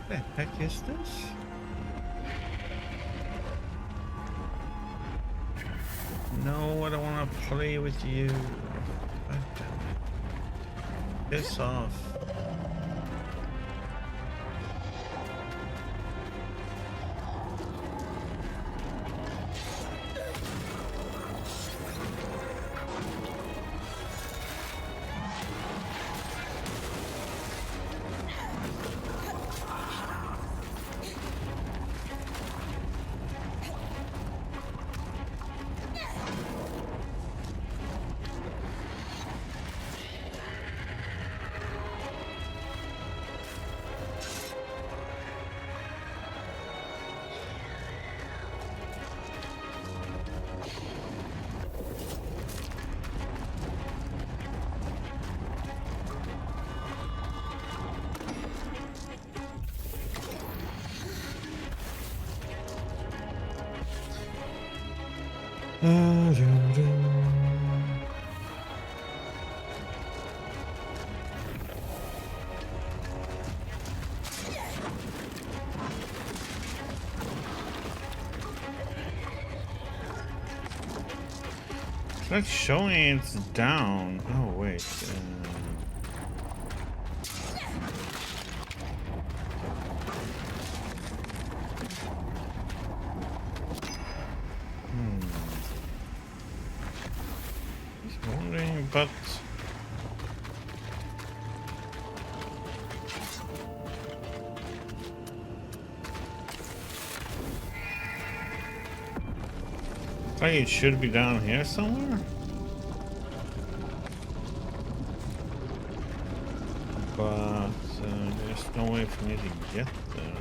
Speaker 1: The heck is this? No, I don't want to play with you. God damn it. Piss off. It's like showing it's down. Oh wait. Just wondering, but like it should be down here somewhere. But there's no way for me to get there.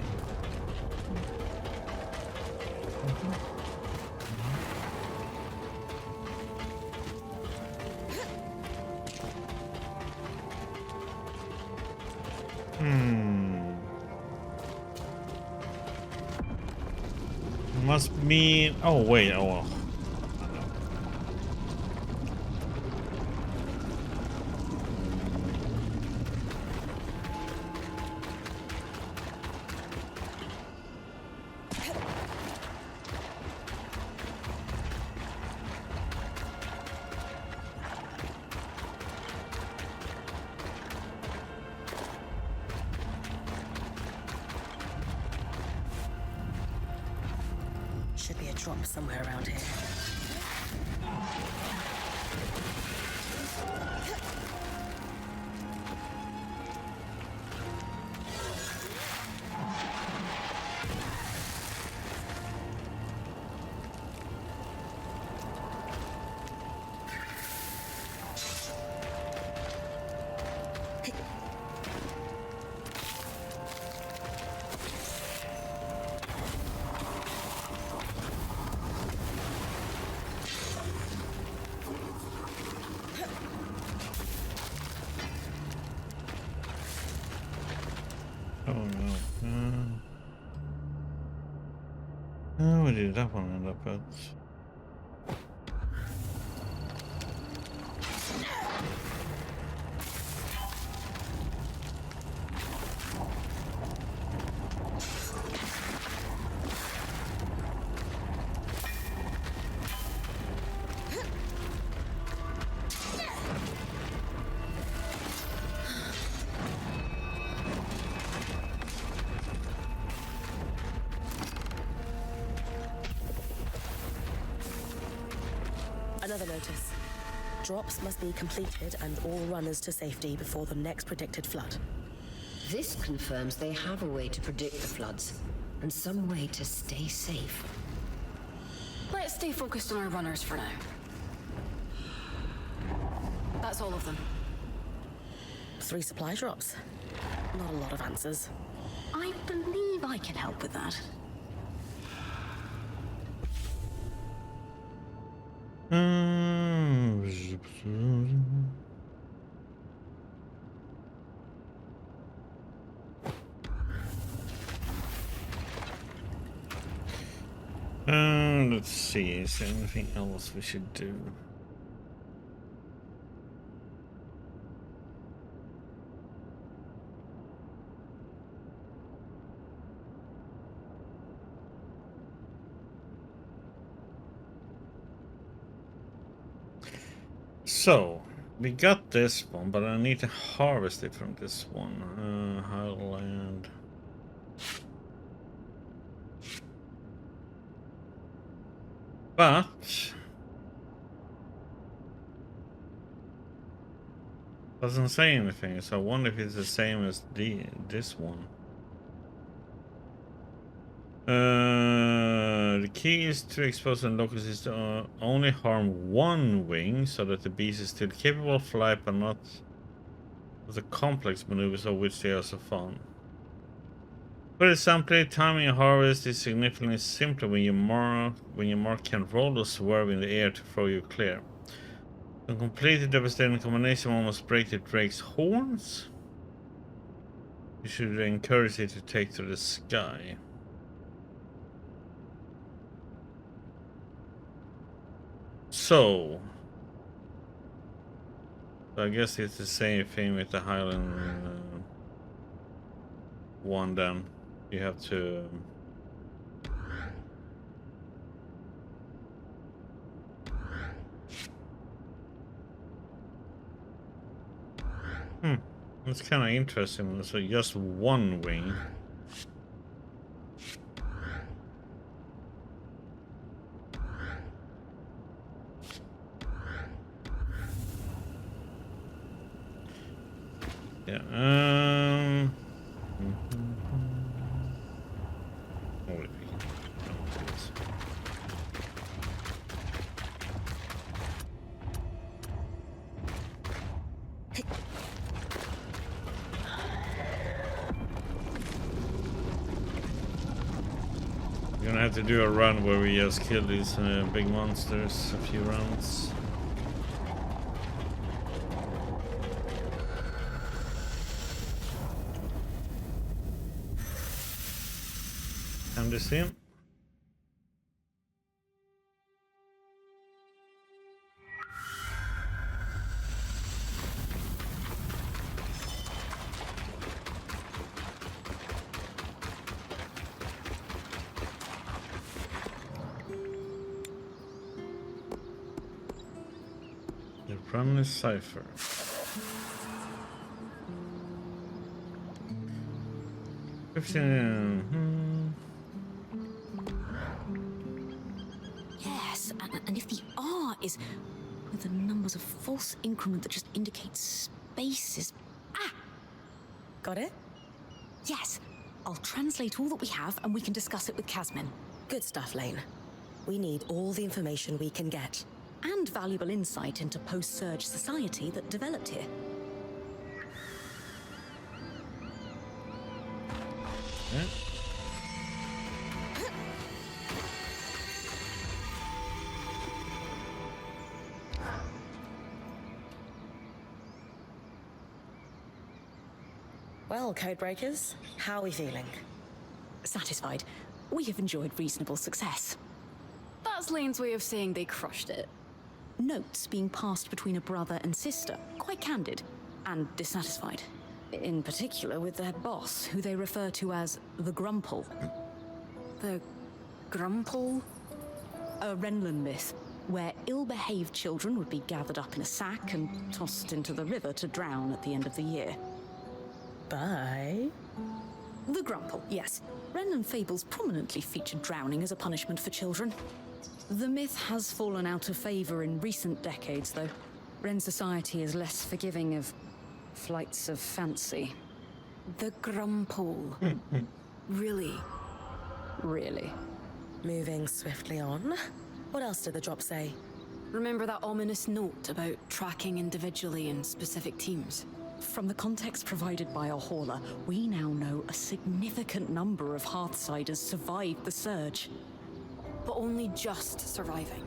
Speaker 1: Must mean. Oh wait. Oh. Well.
Speaker 4: Should be a drop somewhere around here.
Speaker 1: Oh no. Oh, where did that one end up at?
Speaker 4: Another notice. Drops must be completed and all runners to safety before the next predicted flood.
Speaker 3: This confirms they have a way to predict the floods, and some way to stay safe.
Speaker 2: Let's stay focused on our runners for now. That's all of them.
Speaker 4: 3 supply drops. Not a lot of answers.
Speaker 6: I believe I can help with that.
Speaker 1: Let's see, is there anything else we should do? So, we got this one, but I need to harvest it from this one. Highland. But doesn't say anything, so I wonder if it's the same as this one. The key is to expose the locust is to only harm one wing, so that the beast is still capable of flight, but not of the complex maneuvers of which they are so fond. For example, timing a harvest is significantly simpler when your mark can roll or swerve in the air to throw you clear. To complete the devastating combination, one must break the drake's horns. You should encourage it to take to the sky. So I guess it's the same thing with the Highland one then. You have to it's kind of interesting. So just one wing. Yeah. Oh, wait. We're gonna have to do a run where we just kill these big monsters a few rounds. Can you see him? The Run Cipher.
Speaker 6: Yes, and if the R is with the numbers of false increment that just indicates spaces. Ah!
Speaker 4: Got it?
Speaker 6: Yes. I'll translate all that we have and we can discuss it with Casmin.
Speaker 4: Good stuff, Lane. We need all the information we can get.
Speaker 6: And valuable insight into post-surge society that developed here.
Speaker 1: Yeah.
Speaker 4: Well, Codebreakers, how are we feeling?
Speaker 6: Satisfied. We have enjoyed reasonable success.
Speaker 2: That's Lane's way of saying they crushed it.
Speaker 6: Notes being passed between a brother and sister, quite candid, and dissatisfied. In particular with their boss, who they refer to as the Grumple.
Speaker 2: The Grumple?
Speaker 6: A Renlund myth, where ill-behaved children would be gathered up in a sack and tossed into the river to drown at the end of the year.
Speaker 4: Bye.
Speaker 6: The Grumple, yes. Renlund fables prominently featured drowning as a punishment for children. The myth has fallen out of favor in recent decades, though. Ren society is less forgiving of flights of fancy.
Speaker 2: The Grumple. Really?
Speaker 6: Really.
Speaker 4: Moving swiftly on. What else did the drop say?
Speaker 2: Remember that ominous note about tracking individually in specific teams?
Speaker 6: From the context provided by our hauler, we now know a significant number of Hearthsiders survived the surge.
Speaker 2: But only just surviving.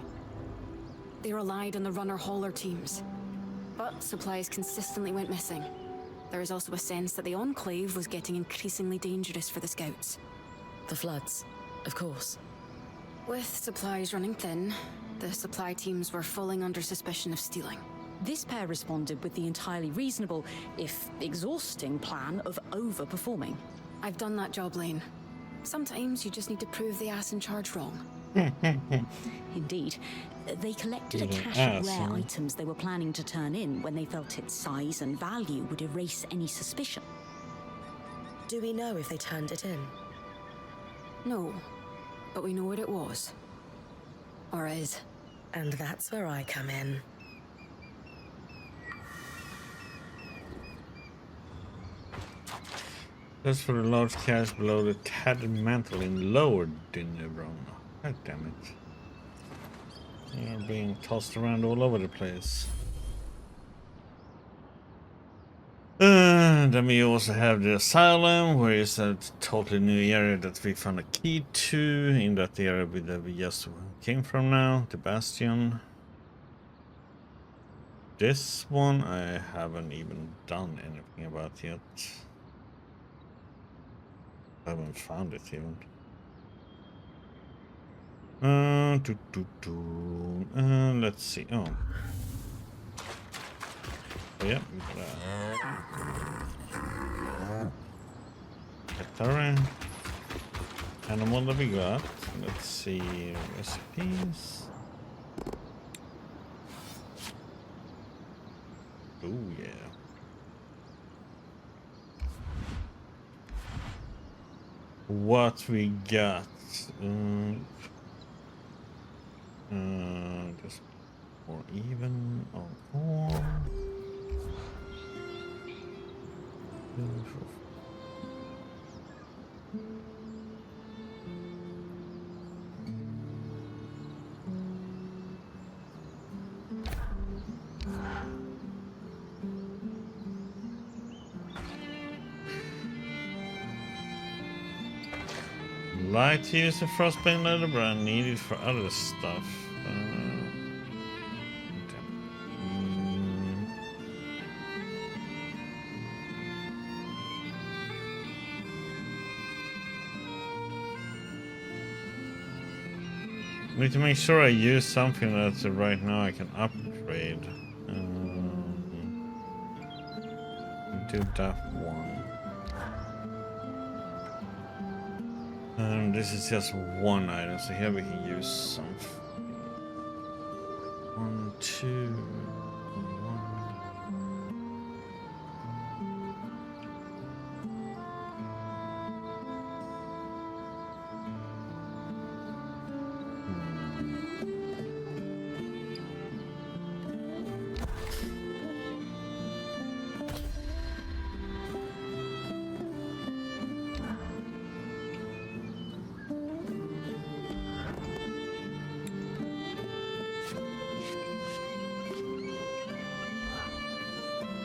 Speaker 2: They relied on the runner-hauler teams. But supplies consistently went missing. There is also a sense that the Enclave was getting increasingly dangerous for the Scouts.
Speaker 4: The floods, of course.
Speaker 2: With supplies running thin, the supply teams were falling under suspicion of stealing.
Speaker 6: This pair responded with the entirely reasonable, if exhausting, plan of overperforming.
Speaker 2: I've done that job, Lane. Sometimes you just need to prove the ass in charge wrong.
Speaker 6: Indeed. They collected a cache of rare items they were planning to turn in when they felt its size and value would erase any suspicion.
Speaker 4: Do we know if they turned it in?
Speaker 2: No, but we know what it was. Or is.
Speaker 4: And that's where I come in.
Speaker 1: That's for the large cache below the tattered mantle in lower Dinnebrona. God damn it. They are being tossed around all over the place. Then we also have the Asylum, where it's a totally new area that we found a key to in that area that we just came from now, the Bastion. This one I haven't even done anything about yet. I haven't found it even. Let's see. Oh. Yeah, we got a animal that we got. Let's see recipes. Oh yeah. What we got? Just more even or more. Like to use the frostbane leather, but I need it for other stuff. I need to make sure I use something that right now I can upgrade. Do that one. This is just one item, so here we can use something. 1, 2, 1.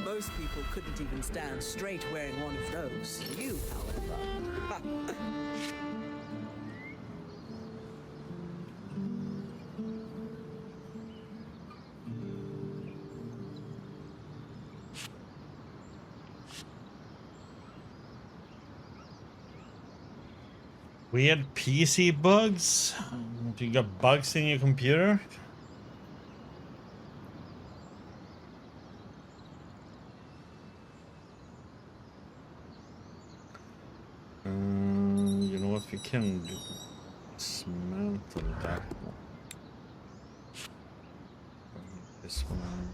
Speaker 7: Most people couldn't even stand straight wearing one of those. You, however.
Speaker 1: Weird PC bugs? Do you got bugs in your computer? You know what we can do? Dismantle that one. This one.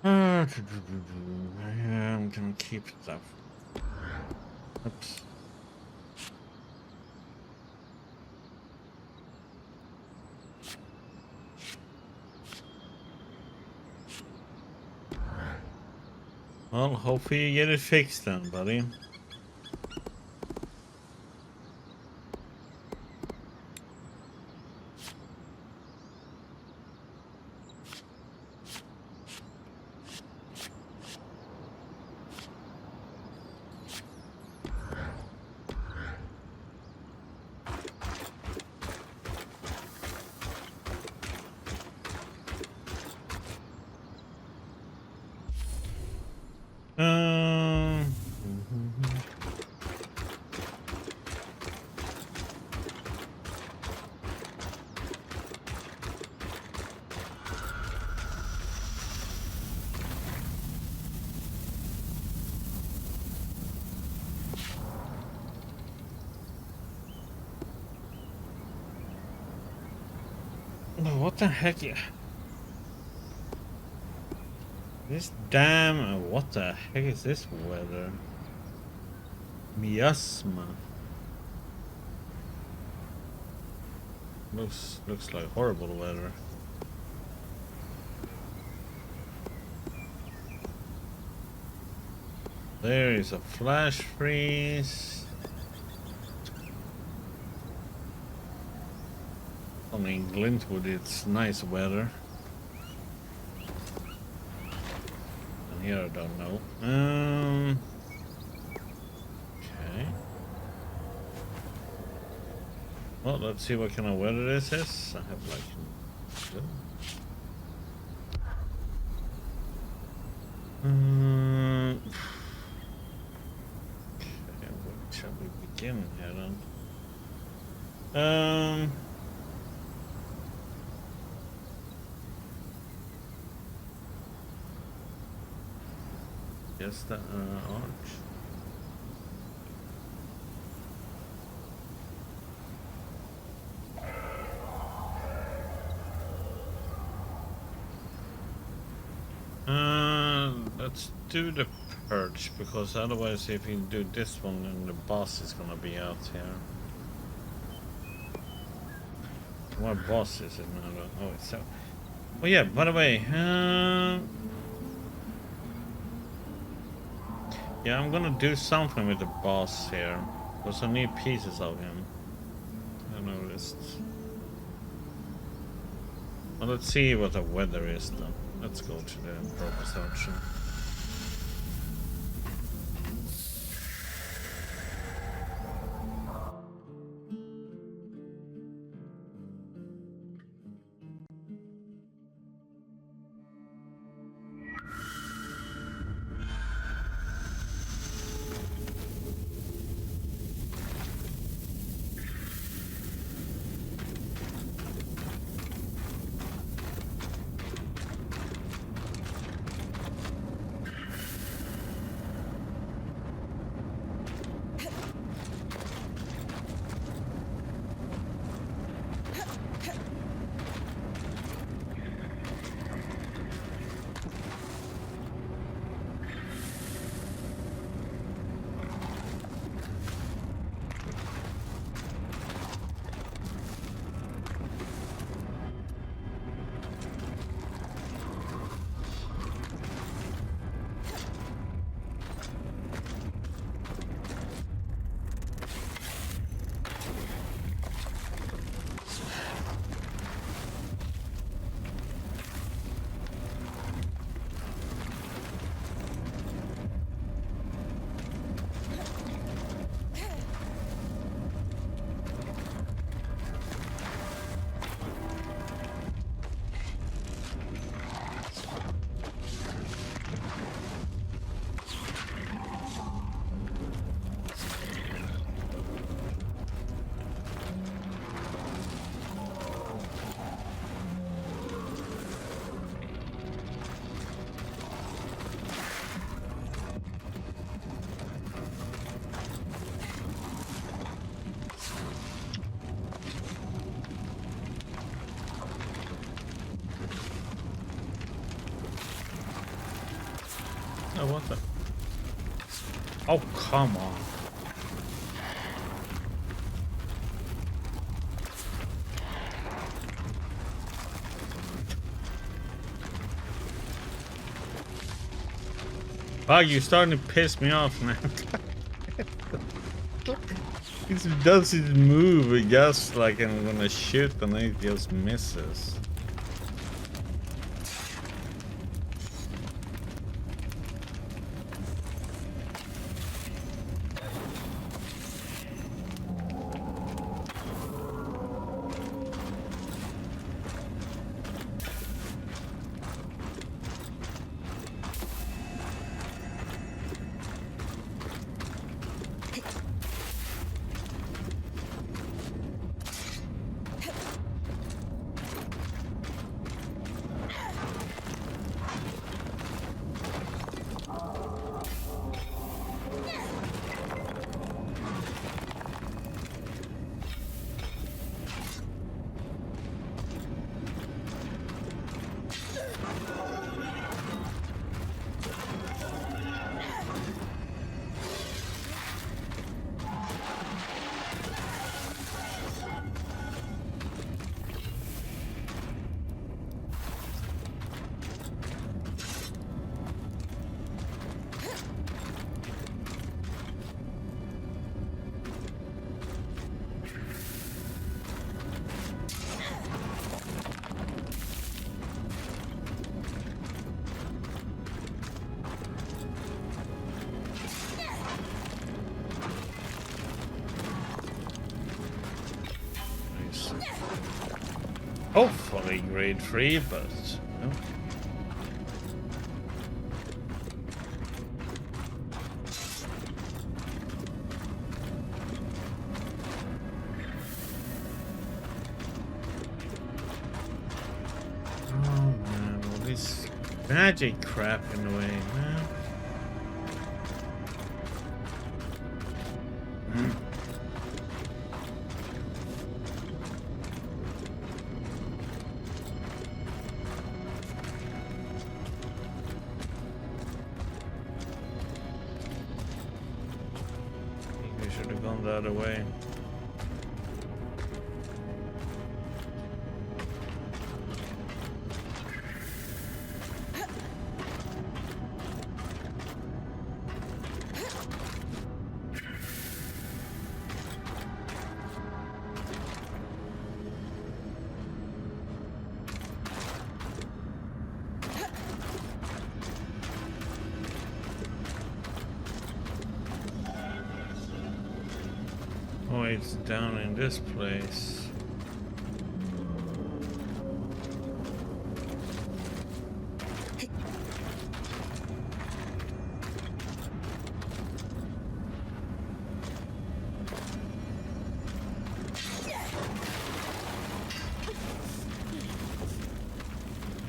Speaker 1: I'm gonna keep that. Oops. Well, hopefully you get it fixed then, buddy. What the heck? This damn... What the heck is this weather? Miasma. Looks like horrible weather. There is a flash freeze. I mean, Glintwood, it's nice weather. And here I don't know. Okay. Well, let's see what kind of weather this is. I have like... Okay, where shall we begin here then? Yes, the arch. Let's do the perch, because otherwise if you do this one then the boss is gonna be out here. What boss is it now? Oh, it's so... Oh yeah, by the way, yeah, I'm gonna do something with the boss here, because I need pieces of him. I noticed. Well, let's see what the weather is then. Let's go to the purpose option. Oh, what the? Oh, come on. Oh, you're starting to piss me off, man. It does his move, it just like I'm gonna shoot and it just misses. enemies. Hopefully grade 3, but no. Oh man, all this magic crap in the way, man. We should have gone the other way. Oh, it's down in this place.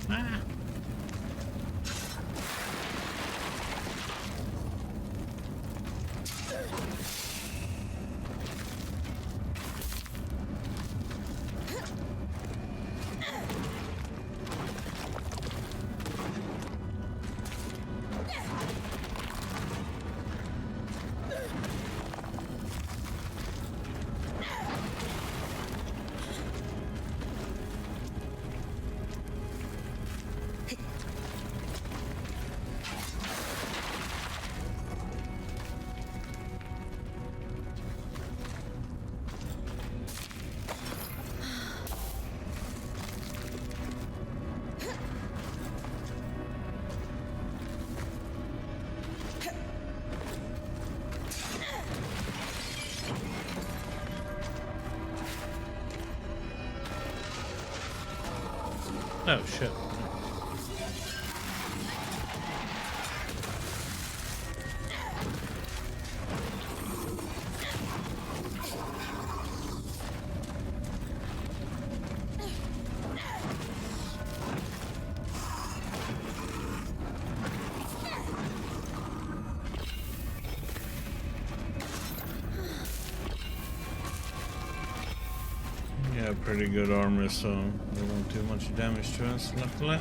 Speaker 1: Ah. Oh shit. Yeah, pretty good armor, so they won't do much damage to us, luckily.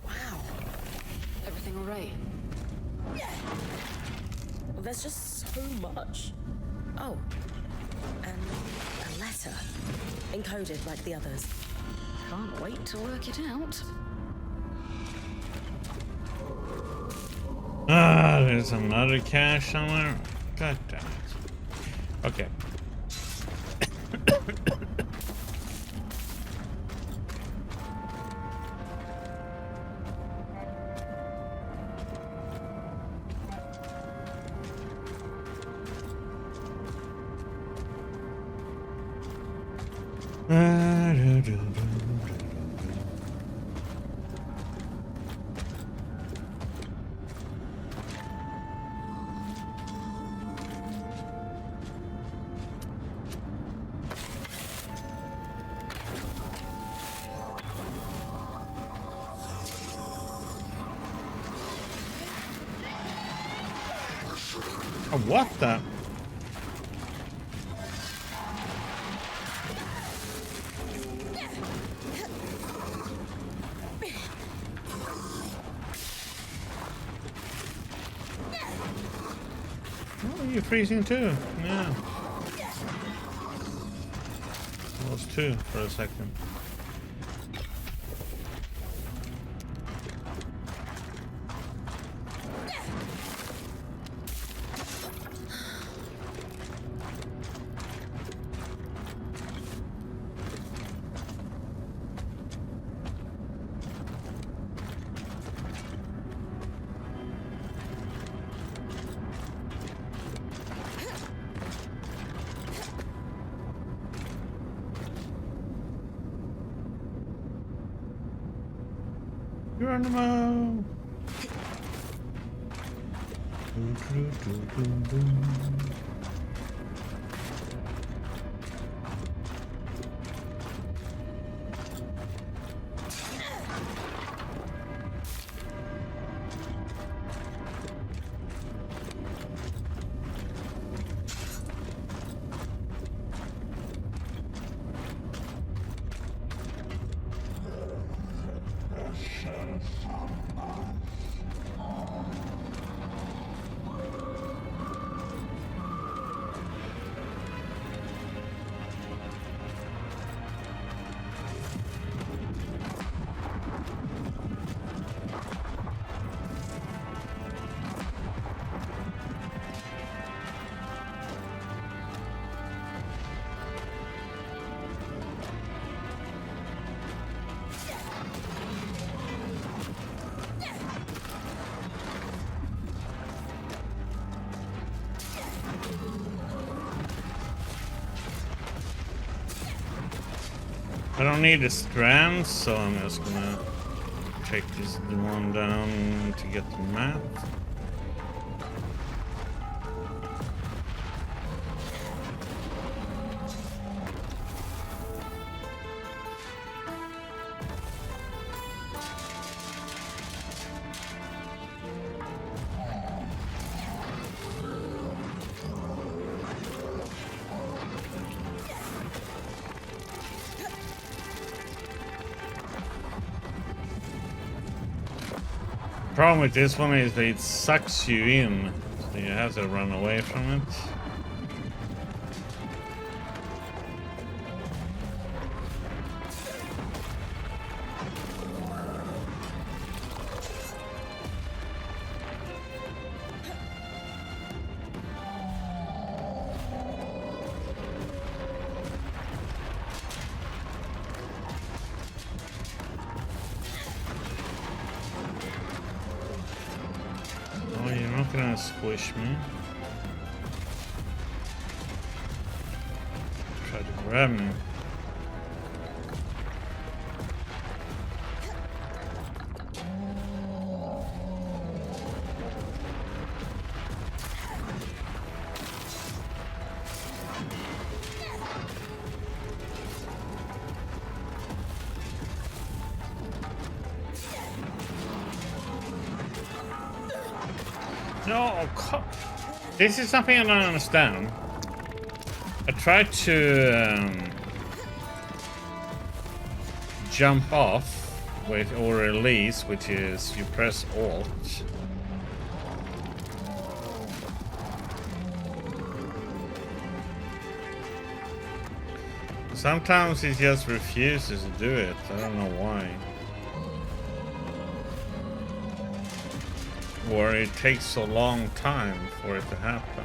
Speaker 2: Wow. Everything all right?
Speaker 4: There's just so much. Oh, and a letter. Encoded like the others.
Speaker 2: Can't wait to work it out.
Speaker 1: Ah, there's another cache somewhere. God damn it. Okay. Oh, what the? Oh, you're freezing too. Yeah. I was too for a second. Geronimo! I don't need the strands, so I'm just gonna take this one down to get the map. Problem with this one is that it sucks you in, so you have to run away from it. Oh, you're not gonna squish me. Try to grab me. No, this is something I don't understand. I tried to jump off with or release, which is you press Alt. Sometimes it just refuses to do it. I don't know why. Or it takes so long time for it to happen.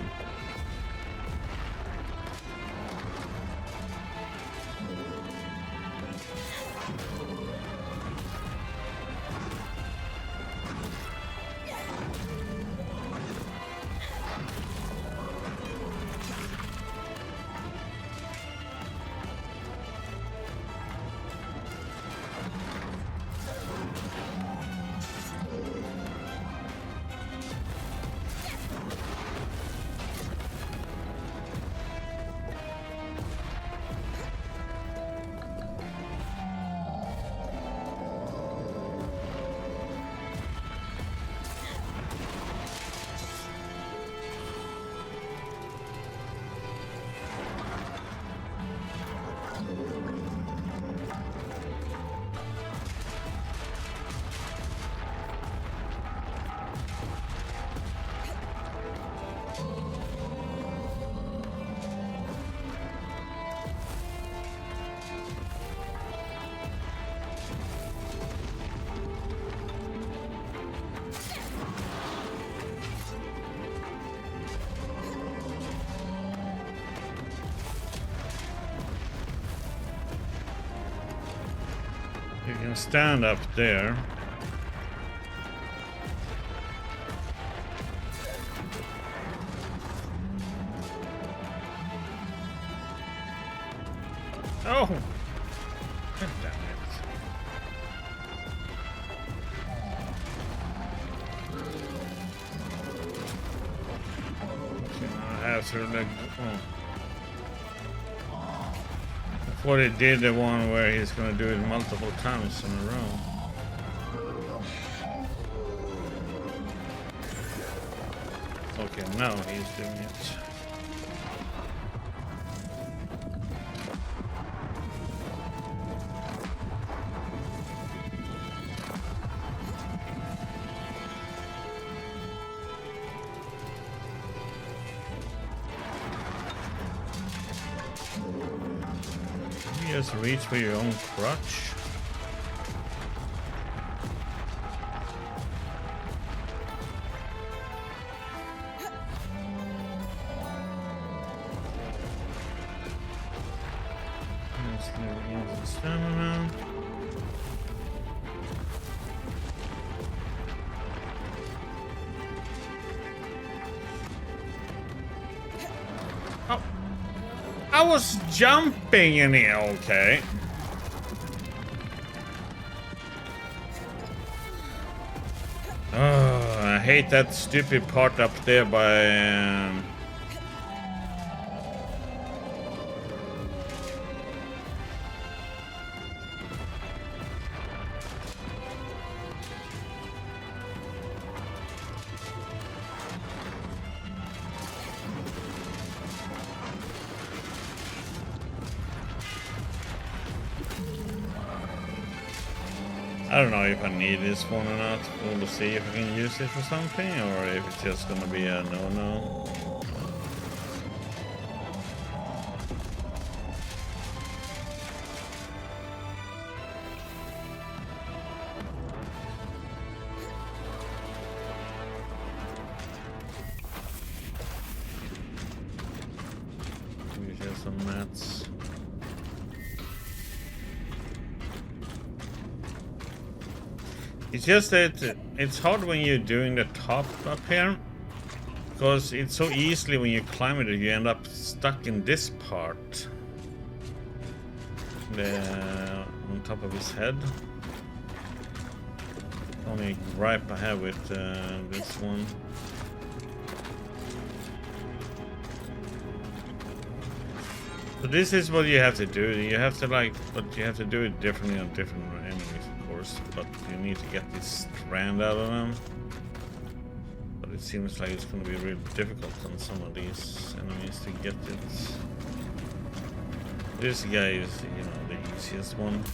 Speaker 1: You can stand up there. Oh! God damn it. guys are like, before they did the one where he's gonna do it multiple times in a row. Okay, now he's doing it. You just reach for your own crutch. Stamina. Oh, I was jumping in here. Okay. Oh, I hate that stupid part up there by. I don't know if I need this one or not. We'll see if I can use it for something or if it's just gonna be a no-no. We have some mats. It's just that it's hard when you're doing the top up here, because it's so easily when you climb it, you end up stuck in this part, on top of his head. Only gripe I have with this one. So this is what you have to do. You have to but you have to do it differently on different enemies. But you need to get this strand out of them. But it seems like it's going to be really difficult on some of these enemies to get it. This guy is, you know, the easiest one.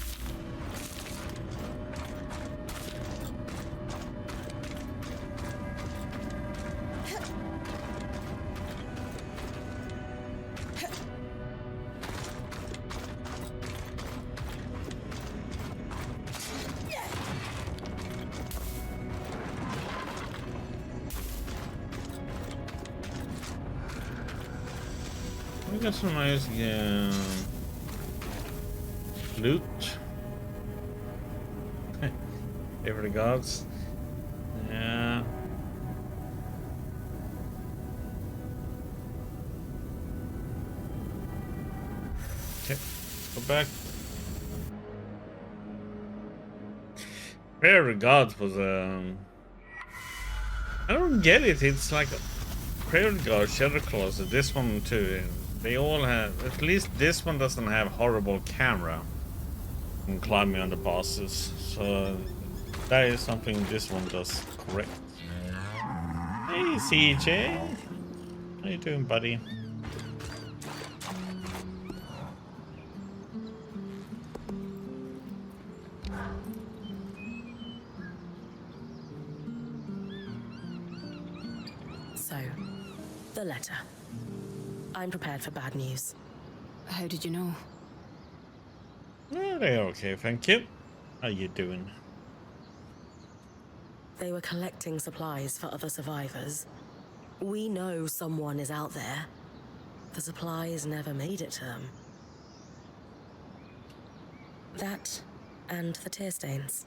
Speaker 1: We got some nice loot. Favor the gods. Yeah. Okay, go back. Favor the gods was I don't get it. It's like Prayer to God, Shadow Claws, this one too. They all have, at least this one doesn't have horrible camera and climbing on the bosses. So that is something this one does correct. Hey CJ, how you doing, buddy?
Speaker 4: So, the letter. I'm prepared for bad news.
Speaker 2: How did you know?
Speaker 1: Oh, they're okay, thank you. How you doing?
Speaker 4: They were collecting supplies for other survivors. We know someone is out there. The supplies never made it to them. That and the tear stains.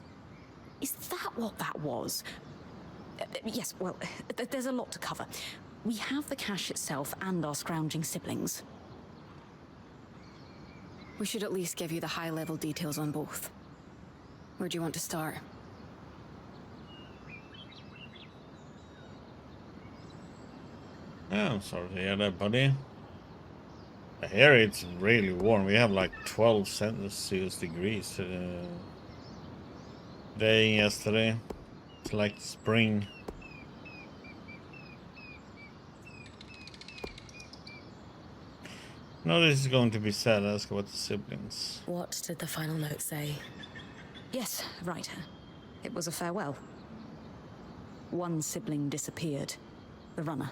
Speaker 6: Is that what that was? Yes, well, there's a lot to cover. We have the cache itself and our scrounging siblings.
Speaker 2: We should at least give you the high-level details on both. Where do you want to start?
Speaker 1: Yeah, I'm sorry to hear that, buddy. Here it's really warm. We have like 12 Celsius degrees today and yesterday. It's like spring. No, this is going to be sad. Ask about the siblings.
Speaker 4: What did the final note say?
Speaker 6: Yes, right. It was a farewell. One sibling disappeared. The runner.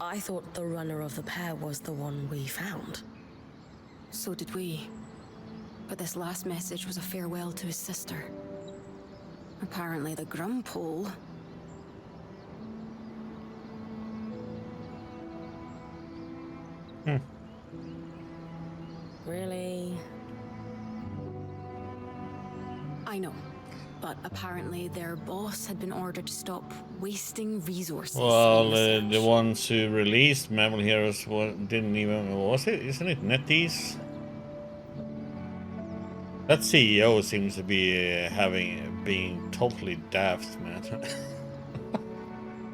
Speaker 4: I thought the runner of the pair was the one we found.
Speaker 2: So did we. But this last message was a farewell to his sister. Apparently the Grumpole...
Speaker 4: Really?
Speaker 2: I know. But apparently their boss had been ordered to stop wasting resources.
Speaker 1: Well, the ones who released Marvel Heroes didn't even... Was it? Isn't it NetEase? That CEO seems to be being totally daft, man.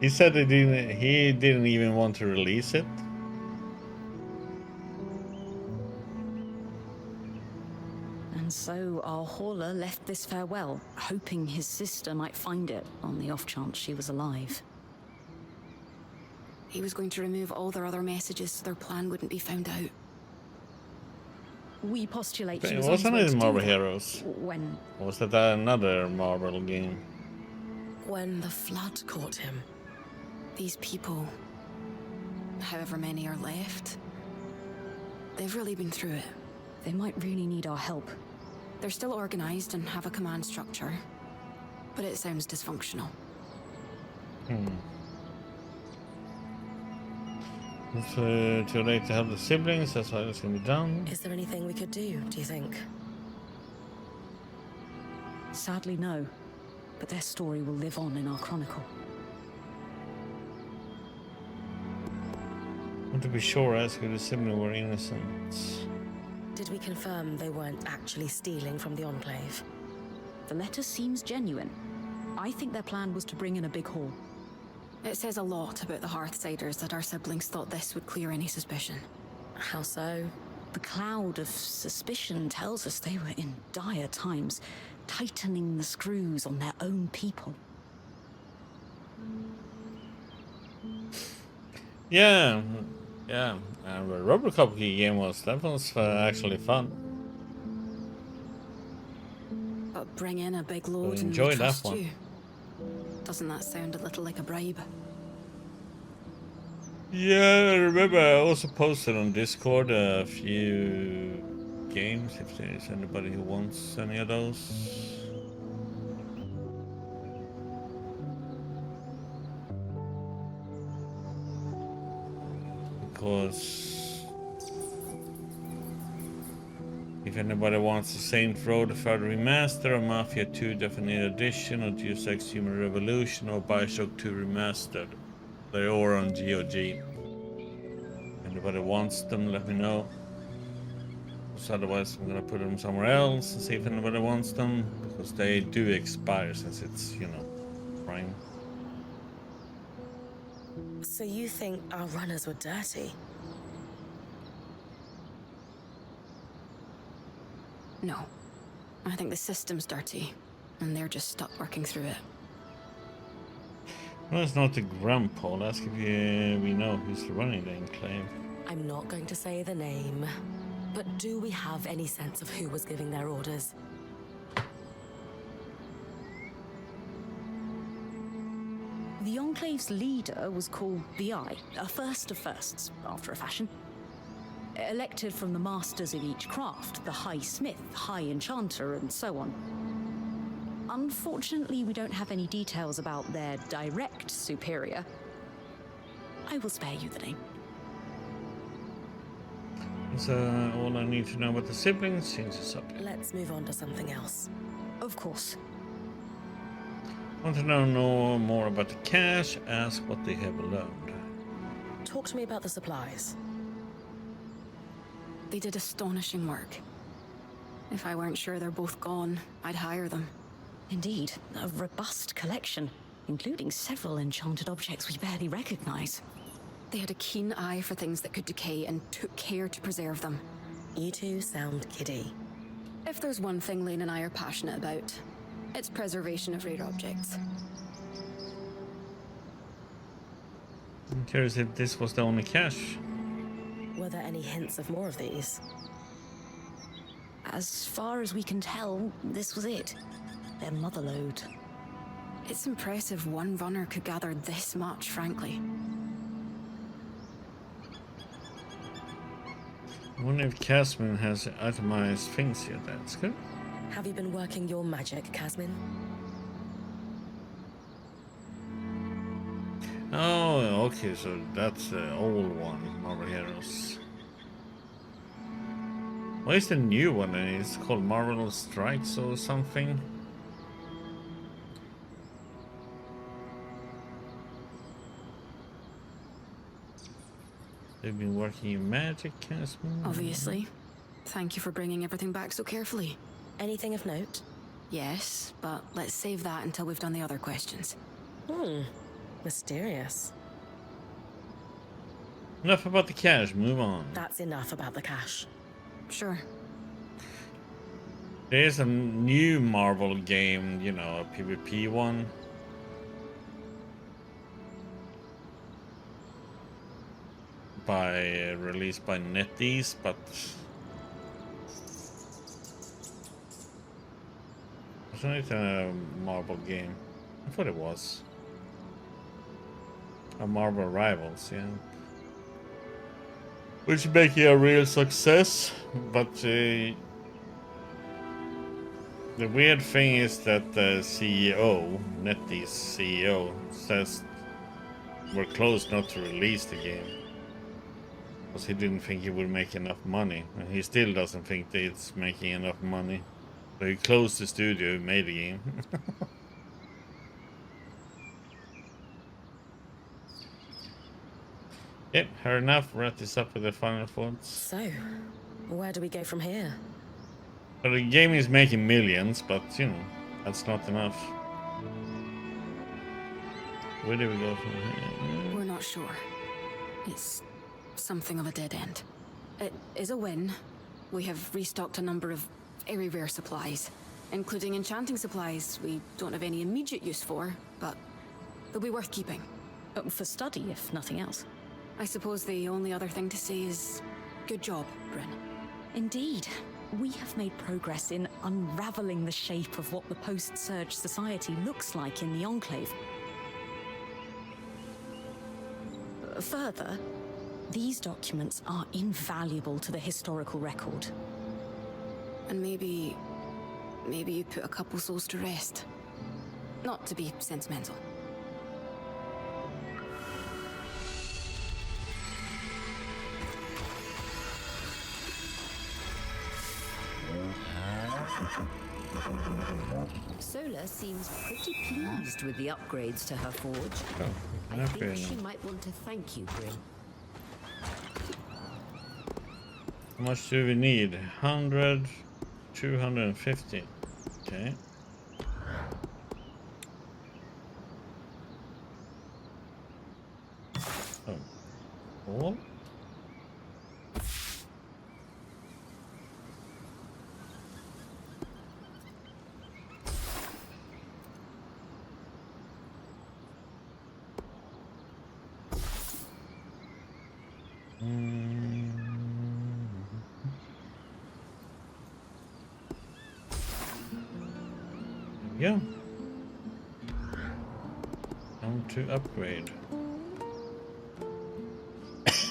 Speaker 1: He said he didn't even want to release it.
Speaker 6: And so our hauler left this farewell, hoping his sister might find it on the off chance she was alive.
Speaker 2: He was going to remove all their other messages so their plan wouldn't be found out.
Speaker 6: We postulate
Speaker 1: But
Speaker 6: she
Speaker 1: it
Speaker 6: was
Speaker 1: wasn't
Speaker 6: on his
Speaker 1: it
Speaker 6: way to
Speaker 1: Marvel
Speaker 6: do that.
Speaker 1: Heroes?
Speaker 6: When...
Speaker 1: Or was that another Marvel game?
Speaker 4: When the flood caught him.
Speaker 2: These people, however many are left, they've really been through it.
Speaker 6: They might really need our help.
Speaker 2: They're still organized and have a command structure, but it sounds dysfunctional.
Speaker 1: It's too late to help the siblings, that's why it's gonna be done.
Speaker 4: Is there anything we could do, do you think?
Speaker 6: Sadly, no. But their story will live on in our chronicle.
Speaker 1: I want to be sure ask if the siblings were innocent.
Speaker 4: Did we confirm they weren't actually stealing from the Enclave?
Speaker 6: The letter seems genuine. I think their plan was to bring in a big haul.
Speaker 2: It says a lot about the Hearthsiders that our siblings thought this would clear any suspicion.
Speaker 4: How so?
Speaker 6: The cloud of suspicion tells us they were in dire times, tightening the screws on their own people.
Speaker 1: Yeah. And the Robocop game was actually fun.
Speaker 2: But bring in a big load and
Speaker 1: enjoyed
Speaker 2: we
Speaker 1: that
Speaker 2: trust
Speaker 1: one.
Speaker 2: you. Doesn't that sound a little like a bribe?
Speaker 1: Yeah, I remember I also posted on Discord a few games, if there is anybody who wants any of those. Because if anybody wants the Saint Row the Third Remaster, or Mafia 2 Definitive Edition, or Deus Ex Human Revolution, or Bioshock 2 Remastered, they're all on GOG. Anybody wants them, let me know. Because otherwise I'm gonna put them somewhere else and see if anybody wants them, because they do expire since it's, you know, Prime.
Speaker 4: So you think our runners were dirty?
Speaker 2: No. I think the system's dirty, and they're just stuck working through it.
Speaker 1: Well, it's not the Grumpole. Ask if we know who's running the Enclave.
Speaker 4: I'm not going to say the name, but do we have any sense of who was giving their orders?
Speaker 6: The Enclave's leader was called the Eye, a first of firsts, after a fashion. Elected from the masters of each craft, the High Smith, High Enchanter, and so on. Unfortunately, we don't have any details about their direct superior. I will spare you the name.
Speaker 1: That's all I need to know about the siblings. Change the subject.
Speaker 4: Let's move on to something else.
Speaker 6: Of course.
Speaker 1: Want to know more about the cache? Ask what they have learned.
Speaker 4: Talk to me about the supplies.
Speaker 2: They did astonishing work. If I weren't sure they're both gone, I'd hire them.
Speaker 6: Indeed, a robust collection, including several enchanted objects we barely recognize.
Speaker 2: They had a keen eye for things that could decay and took care to preserve them.
Speaker 4: You two sound giddy.
Speaker 2: If there's one thing Lane and I are passionate about, it's preservation of rare objects.
Speaker 1: I'm curious if this was the only cache.
Speaker 4: Were there any hints of more of these?
Speaker 6: As far as we can tell, this was it. Their motherlode.
Speaker 2: It's impressive one runner could gather this much, frankly.
Speaker 1: I wonder if Casman has itemized things yet. That's good.
Speaker 4: Have you been working your magic, Casmin?
Speaker 1: Oh, okay, so that's the old one, Marvel Heroes. What is the new one? It's called Marvel Strikes or something. They've been working in magic, Casman.
Speaker 2: Obviously. Thank you for bringing everything back so carefully.
Speaker 4: Anything of note?
Speaker 2: Yes, but let's save that until we've done the other questions.
Speaker 4: Mysterious.
Speaker 1: Enough about the cache, move on.
Speaker 4: That's enough about the cache.
Speaker 2: Sure.
Speaker 1: There's a new Marvel game, you know, a PvP one. Released by NetEase, but wasn't it a Marvel game? I thought it was. A Marvel Rivals, yeah. Which making a real success, but the weird thing is that the CEO, NetEase CEO, says we're close not to release the game. Because he didn't think he would make enough money. And he still doesn't think that it's making enough money. So he closed the studio and made the game. Yep, fair enough. Wrap this up with the final thoughts.
Speaker 4: So, where do we go from here?
Speaker 1: Well, the game is making millions, but you know, that's not enough. Where do we go from here?
Speaker 2: We're not sure. It's something of a dead end. It is a win. We have restocked a number of very rare supplies, including enchanting supplies we don't have any immediate use for, but they'll be worth keeping.
Speaker 6: For study, if nothing else.
Speaker 2: I suppose the only other thing to say is good job, Bryn.
Speaker 6: Indeed. We have made progress in unraveling the shape of what the post-Surge society looks like in the Enclave. Further, these documents are invaluable to the historical record.
Speaker 2: And maybe you put a couple souls to rest. Not to be sentimental.
Speaker 3: Sola seems pretty pleased with the upgrades to her forge.
Speaker 1: Oh,
Speaker 3: I think she might want to thank you, Bryn.
Speaker 1: How much do we need? 100, 250. Okay. Oh. All? Yeah. Time to upgrade. It's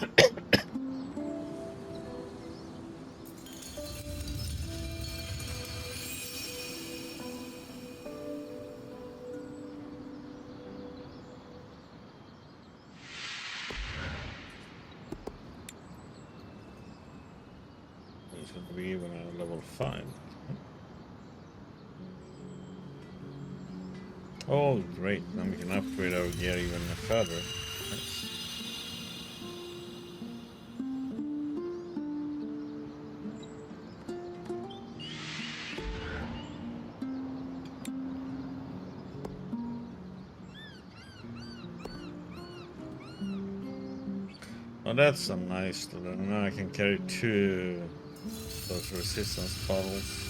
Speaker 1: going to be even at level 5. Oh, great. Now we can upgrade our gear even further. Nice. Oh, that's a nice little. Now I can carry 2 those resistance bottles.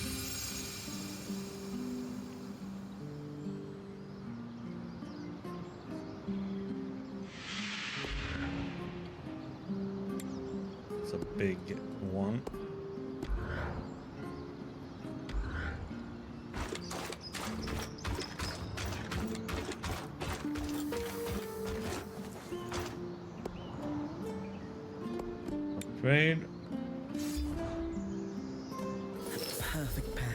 Speaker 1: It's a big one. Upgrade.
Speaker 7: Perfect pair.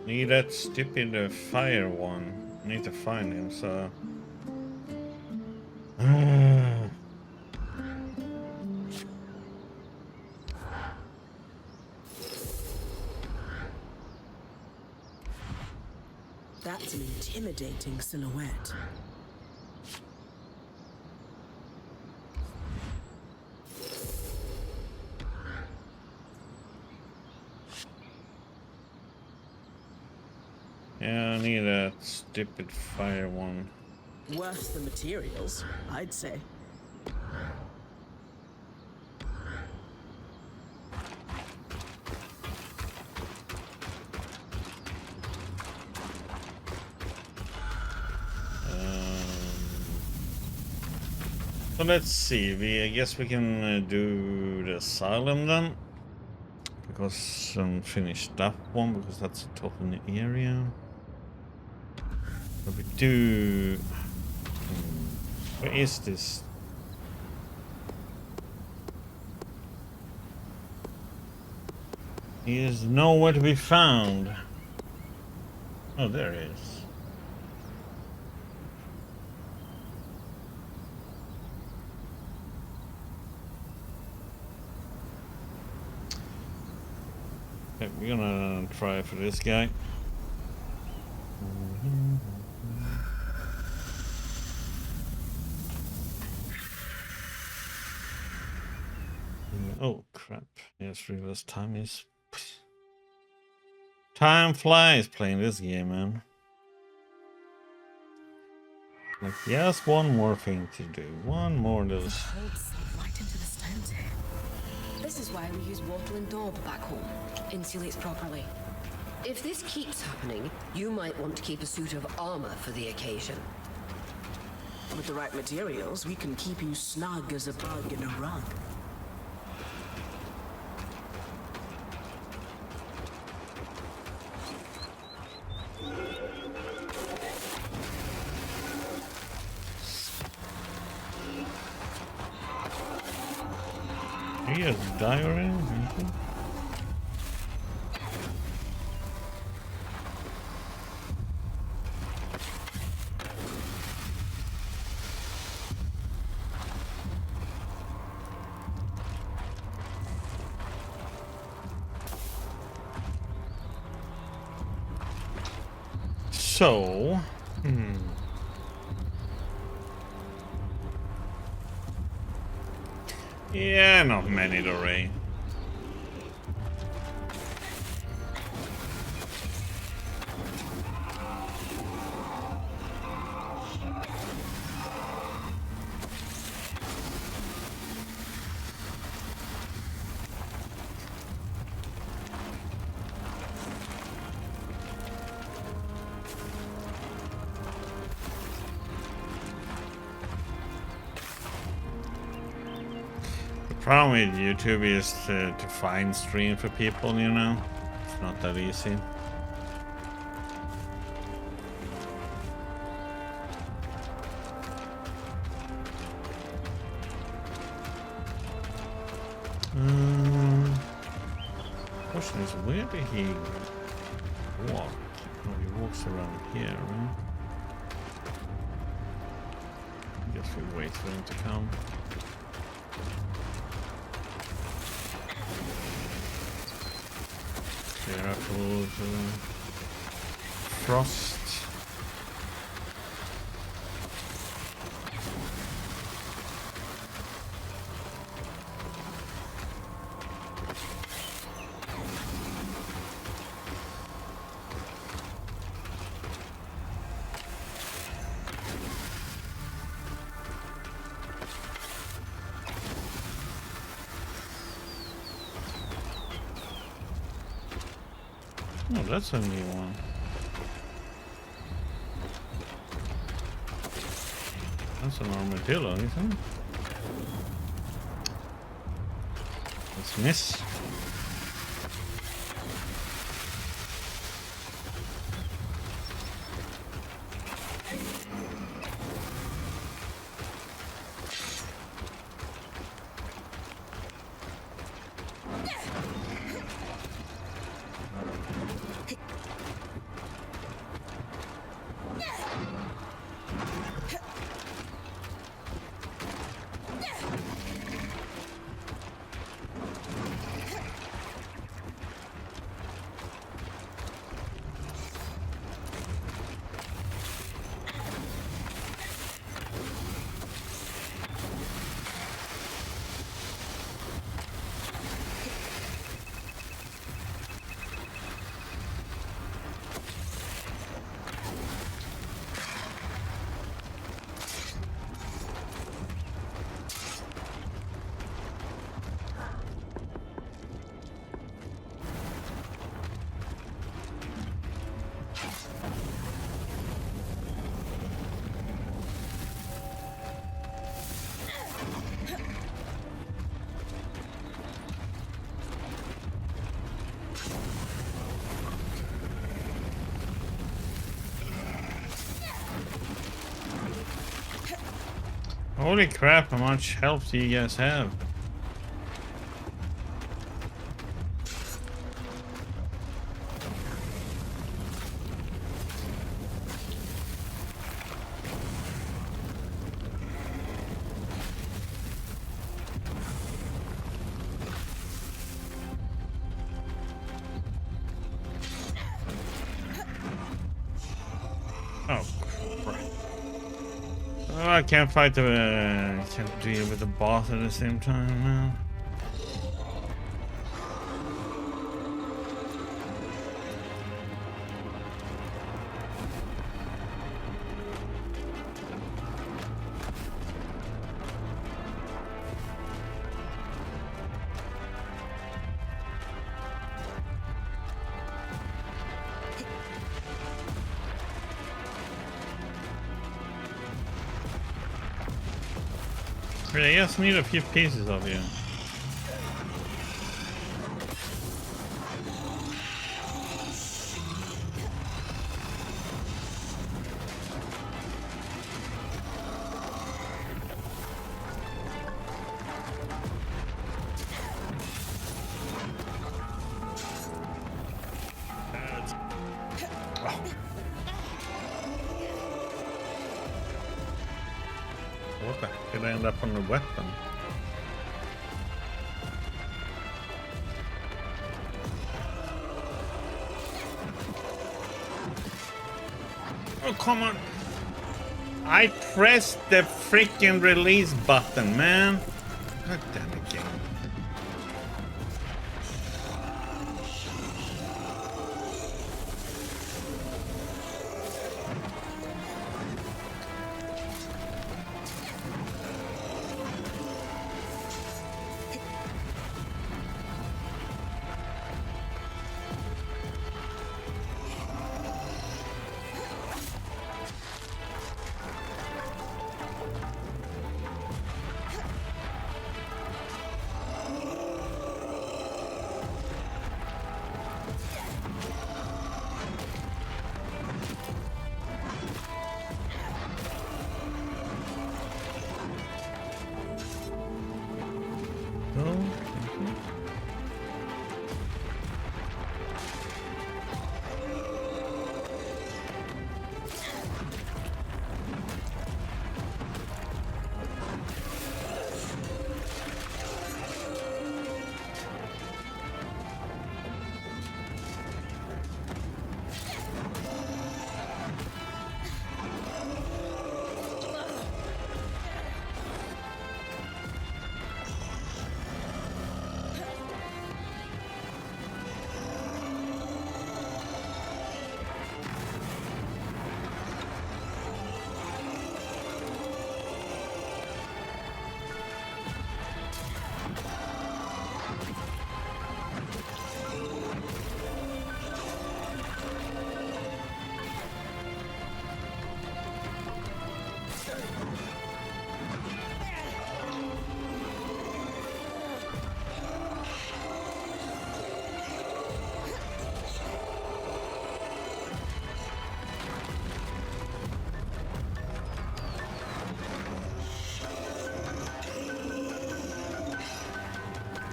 Speaker 1: Need that stupid fire one. Need to find him, so.
Speaker 7: That's an intimidating silhouette.
Speaker 1: Yeah, I need that stupid fire one.
Speaker 7: Worth the materials, I'd say.
Speaker 1: So let's see. I guess we can do the asylum then, because finish that one because that's a total new area. But we do. Where is this? He is nowhere to be found. Oh, there he is. Okay, we're gonna try for this guy. Oh crap! Yes, reverse time is. Time flies playing this game, man. Like, yes, one more thing to do. One more little.
Speaker 2: Holds right into the stones here. This is why we use wattle and daub back home. Insulates properly.
Speaker 3: If this keeps happening, you might want to keep a suit of armor for the occasion.
Speaker 7: With the right materials, we can keep you snug as a bug in a rug.
Speaker 1: He has diarrhea. So, yeah, not many to raid. The problem with YouTube is to find stream for people, you know? It's not that easy. Question is, where did he walk? Oh, he walks around here, right? I guess we wait for him to come. Careful, frost. Oh, that's a new one. That's an armadillo, isn't it? Let's miss. Holy crap, how much health do you guys have? Oh, crap. Oh, I can't fight the... can't deal with the boss at the same time now. I just need a few pieces of you. What the heck did I end up on the weapon? Oh, come on. I pressed the freaking release button, man. God damn it, game.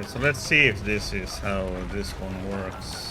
Speaker 1: Okay, so let's see if this is how this one works.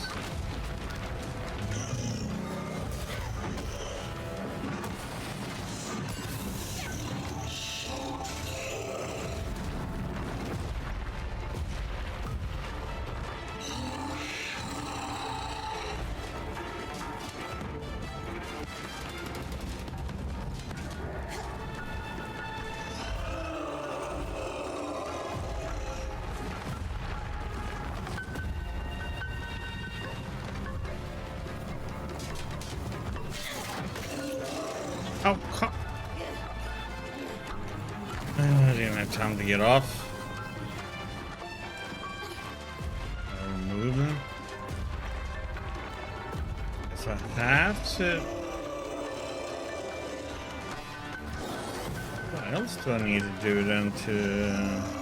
Speaker 1: Oh, I didn't have time to get off. Remove them. So I have to. What else do I need to do then to?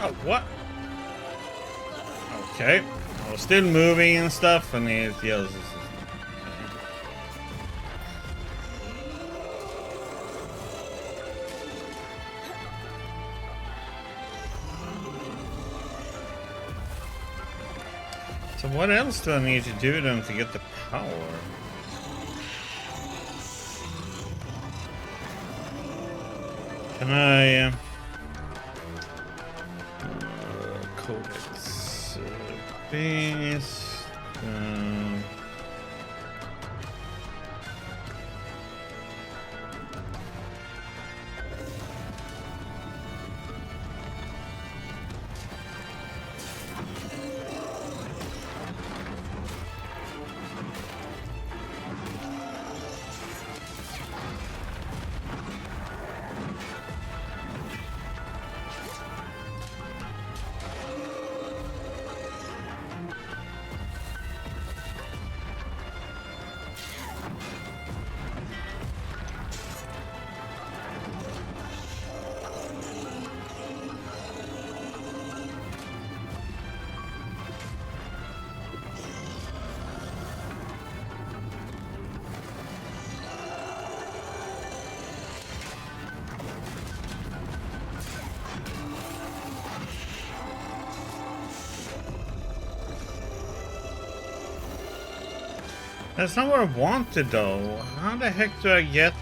Speaker 1: Oh, what? Okay. I was still moving and stuff, and it yells. So what else do I need to do then to get the power? Can I... codex base. That's not what I wanted though. How the heck do I get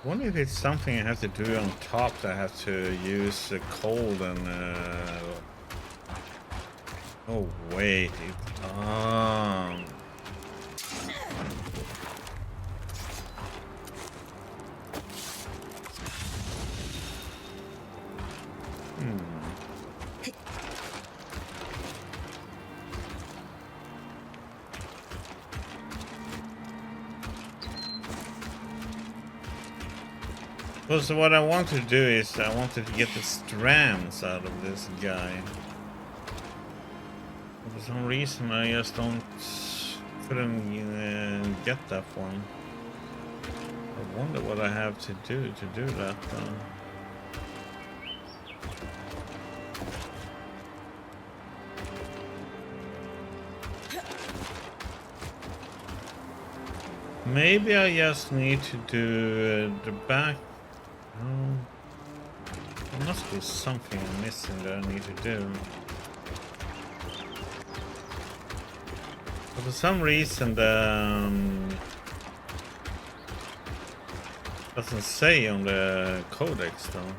Speaker 1: I wonder if it's something I have to do on top that I have to use cold and oh wait, well, so what I want to do is I wanted to get the strands out of this guy. For some reason I just couldn't get that one. I wonder what I have to do that though. Maybe I just need to do the back. There must be something I'm missing that I need to do. But for some reason the doesn't say on the codex though.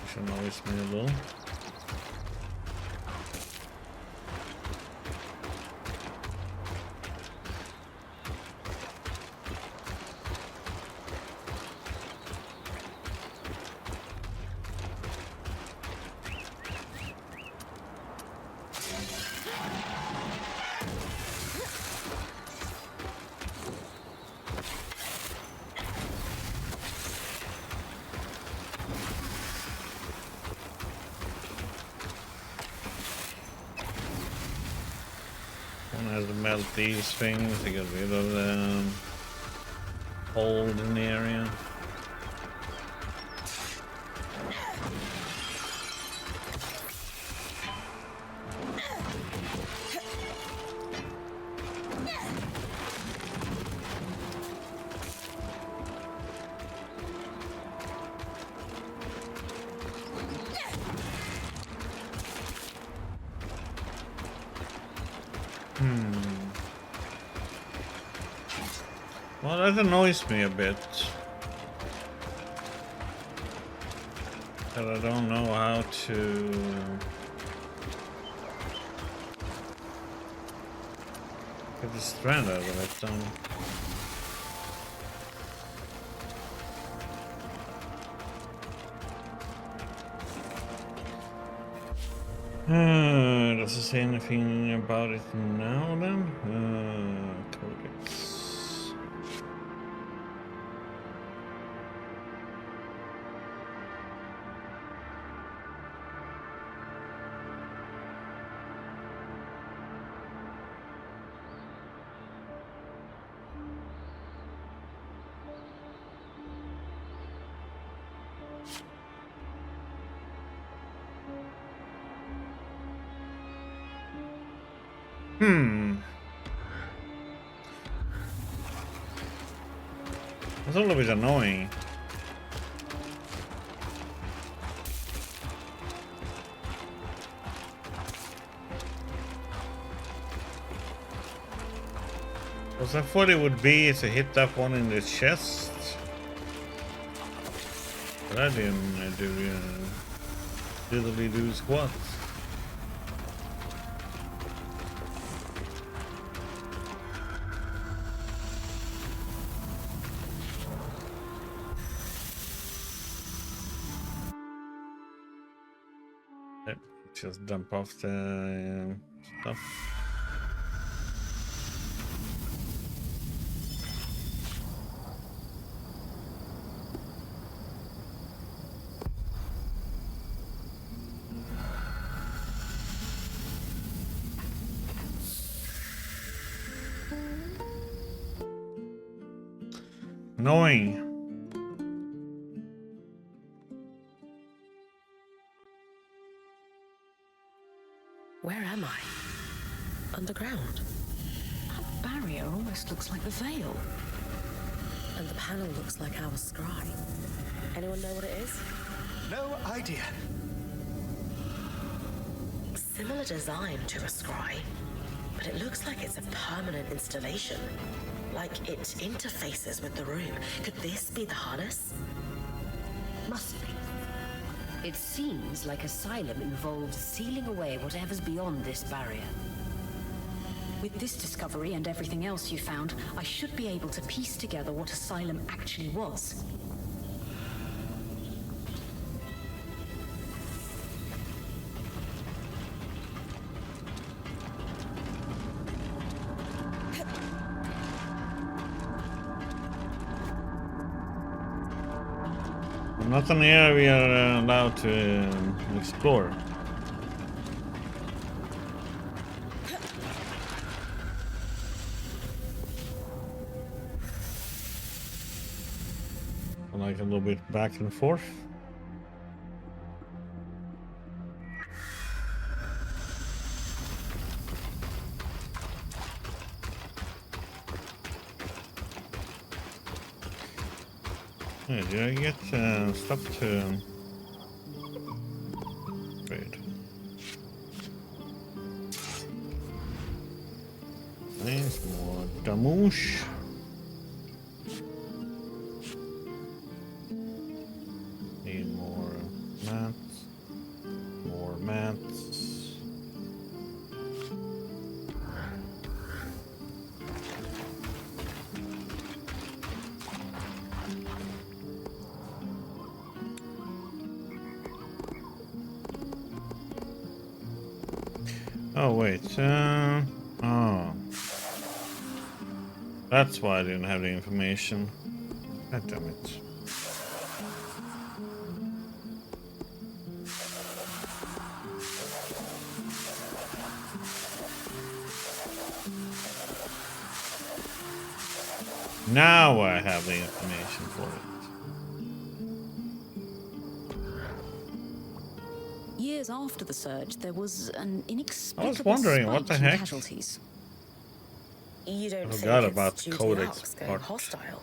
Speaker 1: Which annoys me a little. melt these things to get rid of the hold in the area. Well, that annoys me a bit. But I don't know how to get the strand out of it then. Does it say anything about it now then? Codex. It's a little bit annoying. Because I thought it would be to hit that one in the chest. But I didn't diddly do squat. Just dump off the stuff. Annoying.
Speaker 4: Where am I? Underground.
Speaker 6: That barrier almost looks like the veil.
Speaker 4: And the panel looks like our scry. Anyone know what it is?
Speaker 5: No idea.
Speaker 4: Similar design to a scry, but it looks like it's a permanent installation. Like it interfaces with the room. Could this be the harness?
Speaker 3: Must be. It seems like Asylum involves sealing away whatever's beyond this barrier.
Speaker 6: With this discovery and everything else you found, I should be able to piece together what Asylum actually was.
Speaker 1: Not an area we are allowed to explore. Like a little bit back and forth. Yeah, did I get stuff to trade? Nice, more damoosh. Need more mats. More mats. Oh wait, oh. That's why I didn't have the information. God damn it. Now I have the information for it.
Speaker 6: Years after the surge, there was an inexplicable
Speaker 1: I was wondering,
Speaker 6: spike
Speaker 1: what the
Speaker 6: in
Speaker 1: heck?
Speaker 6: casualties.
Speaker 4: You don't
Speaker 1: I
Speaker 4: think
Speaker 1: forgot
Speaker 4: it's
Speaker 1: about
Speaker 4: due to
Speaker 1: Codex
Speaker 4: the Arks going
Speaker 1: part.
Speaker 4: hostile?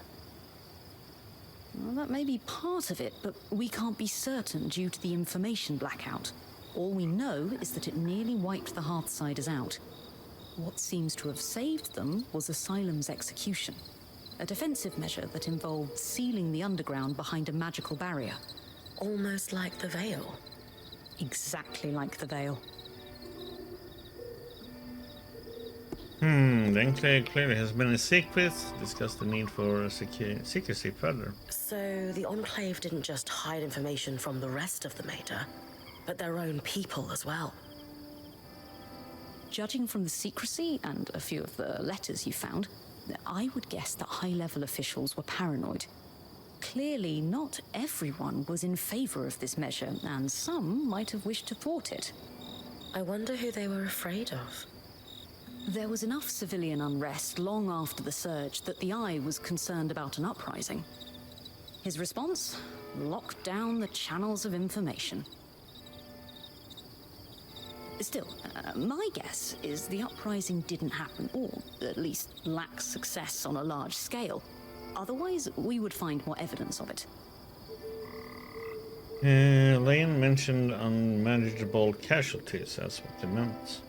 Speaker 6: Well, that may be part of it, but we can't be certain due to the information blackout. All we know is that it nearly wiped the Hearthsiders out. What seems to have saved them was Asylum's execution, a defensive measure that involved sealing the underground behind a magical barrier.
Speaker 4: Almost like the Veil.
Speaker 6: Exactly like the Veil.
Speaker 1: The Enclave clearly has many secrets. Discuss the need for secrecy further.
Speaker 4: So the Enclave didn't just hide information from the rest of the Mater, but their own people as well.
Speaker 6: Judging from the secrecy and a few of the letters you found, I would guess that high-level officials were paranoid. Clearly, not everyone was in favor of this measure, and some might have wished to thwart it.
Speaker 4: I wonder who they were afraid of.
Speaker 6: There was enough civilian unrest long after the surge that the Eye was concerned about an uprising. His response? Locked down the channels of information. Still, my guess is the uprising didn't happen, or at least lack success on a large scale. Otherwise, we would find more evidence of it.
Speaker 1: Lane mentioned unmanageable casualties. That's what they meant.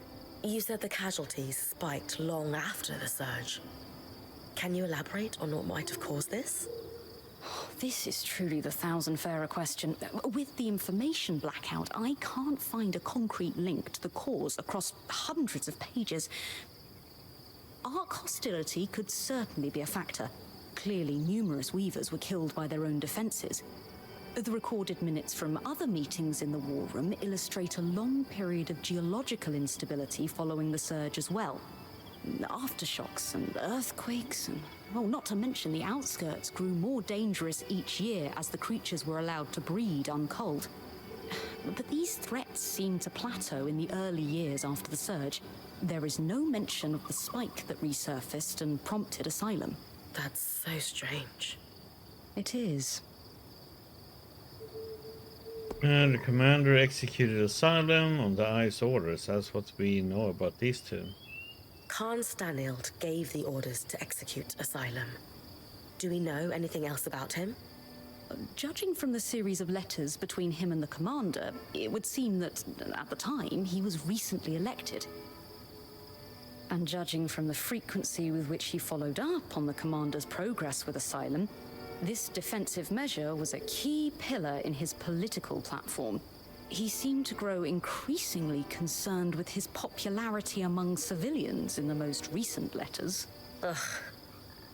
Speaker 4: You said the casualties spiked long after the surge. Can you elaborate on what might have caused this?
Speaker 6: This is truly the thousand-fairer question. With the information blackout, I can't find a concrete link to the cause across hundreds of pages. Ark hostility could certainly be a factor. Clearly, numerous Weavers were killed by their own defenses. The recorded minutes from other meetings in the War Room illustrate a long period of geological instability following the surge as well. Aftershocks and earthquakes, and, well, not to mention the outskirts grew more dangerous each year as the creatures were allowed to breed unculled. But these threats seem to plateau in the early years after the surge. There is no mention of the spike that resurfaced and prompted Asylum.
Speaker 4: That's so strange.
Speaker 6: It is.
Speaker 1: The commander executed Asylum on the Eye's orders. That's what we know about these two.
Speaker 4: Khan Stanild gave the orders to execute Asylum. Do we know anything else about him?
Speaker 6: Judging from the series of letters between him and the commander, it would seem that, at the time, he was recently elected. And judging from the frequency with which he followed up on the commander's progress with Asylum, this defensive measure was a key pillar in his political platform. He seemed to grow increasingly concerned with his popularity among civilians in the most recent letters.
Speaker 4: Ugh,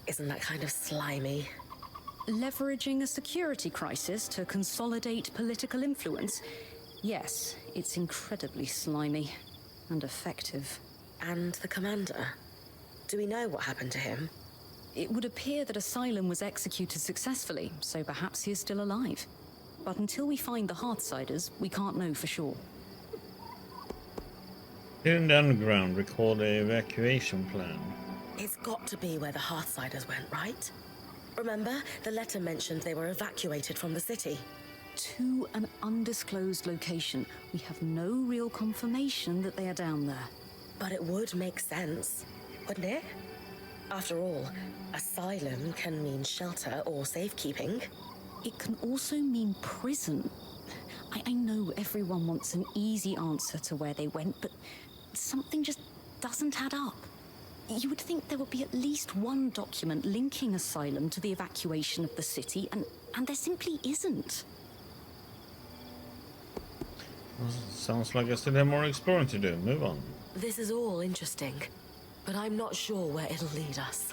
Speaker 4: isn't that kind of slimy?
Speaker 6: Leveraging a security crisis to consolidate political influence? Yes, it's incredibly slimy and effective.
Speaker 4: And the commander? Do we know what happened to him?
Speaker 6: It would appear that Asylum was executed successfully, so perhaps he is still alive. But until we find the Hearthsiders, we can't know for sure.
Speaker 1: Here in the underground, recall the evacuation plan.
Speaker 4: It's got to be where the Hearthsiders went, right? Remember, the letter mentioned they were evacuated from the city.
Speaker 6: To an undisclosed location. We have no real confirmation that they are down there.
Speaker 4: But it would make sense, wouldn't it? After all, asylum can mean shelter or safekeeping.
Speaker 6: It can also mean prison. I know everyone wants an easy answer to where they went, but something just doesn't add up. You would think there would be at least one document linking Asylum to the evacuation of the city, and there simply isn't.
Speaker 1: Well, sounds like I still have more exploring to do. Move on.
Speaker 4: This is all interesting, but I'm not sure where it'll lead us.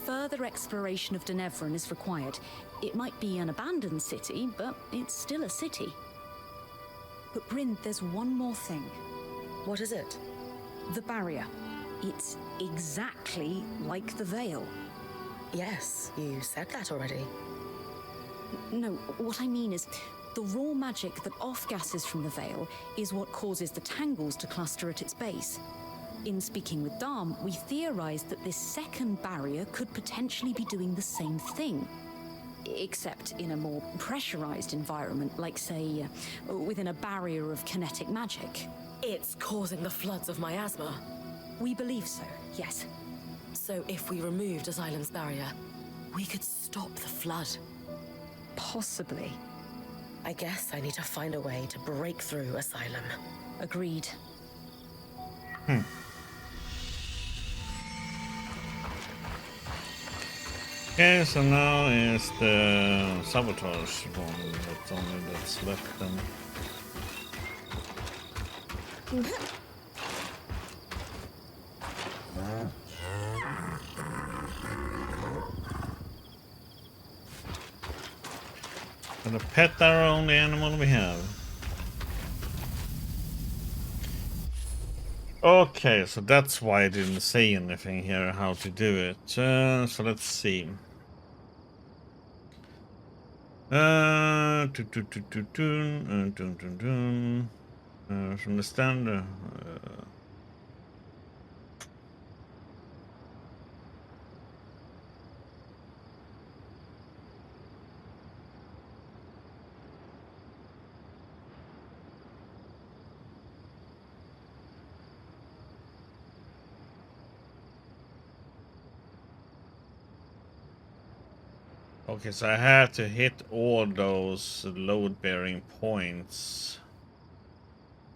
Speaker 6: Further exploration of Denevran is required. It might be an abandoned city, but it's still a city. But Bryn, there's one more thing.
Speaker 4: What is it?
Speaker 6: The barrier. It's exactly like the Veil.
Speaker 4: Yes, you said that already.
Speaker 6: No, what I mean is, the raw magic that off-gases from the Veil is what causes the tangles to cluster at its base. in speaking with Dom, we theorized that this second barrier could potentially be doing the same thing. Except in a more pressurized environment, like, say, within a barrier of kinetic magic.
Speaker 4: It's causing the floods of miasma.
Speaker 6: We believe so, yes.
Speaker 4: So if we removed Asylum's barrier, we could stop the flood.
Speaker 6: Possibly.
Speaker 4: I guess I need to find a way to break through Asylum.
Speaker 6: Agreed.
Speaker 1: Okay, so now is the sabotage one that's left then. And a pet are the only animal we have. Okay, so that's why I didn't say anything here how to do it. So let's see. From the standard. Okay, so I have to hit all those load-bearing points.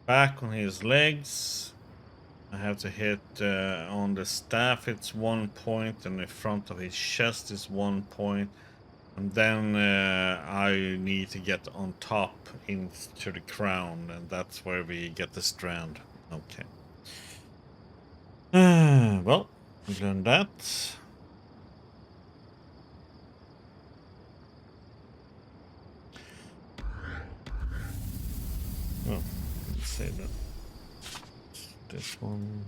Speaker 1: Back on his legs. I have to hit on the staff, it's 1 point, and the front of his chest is 1 point. And then I need to get on top into the crown, and that's where we get the strand. Okay. Well, we've done that. Oh, let's say that. This one,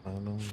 Speaker 1: I don't.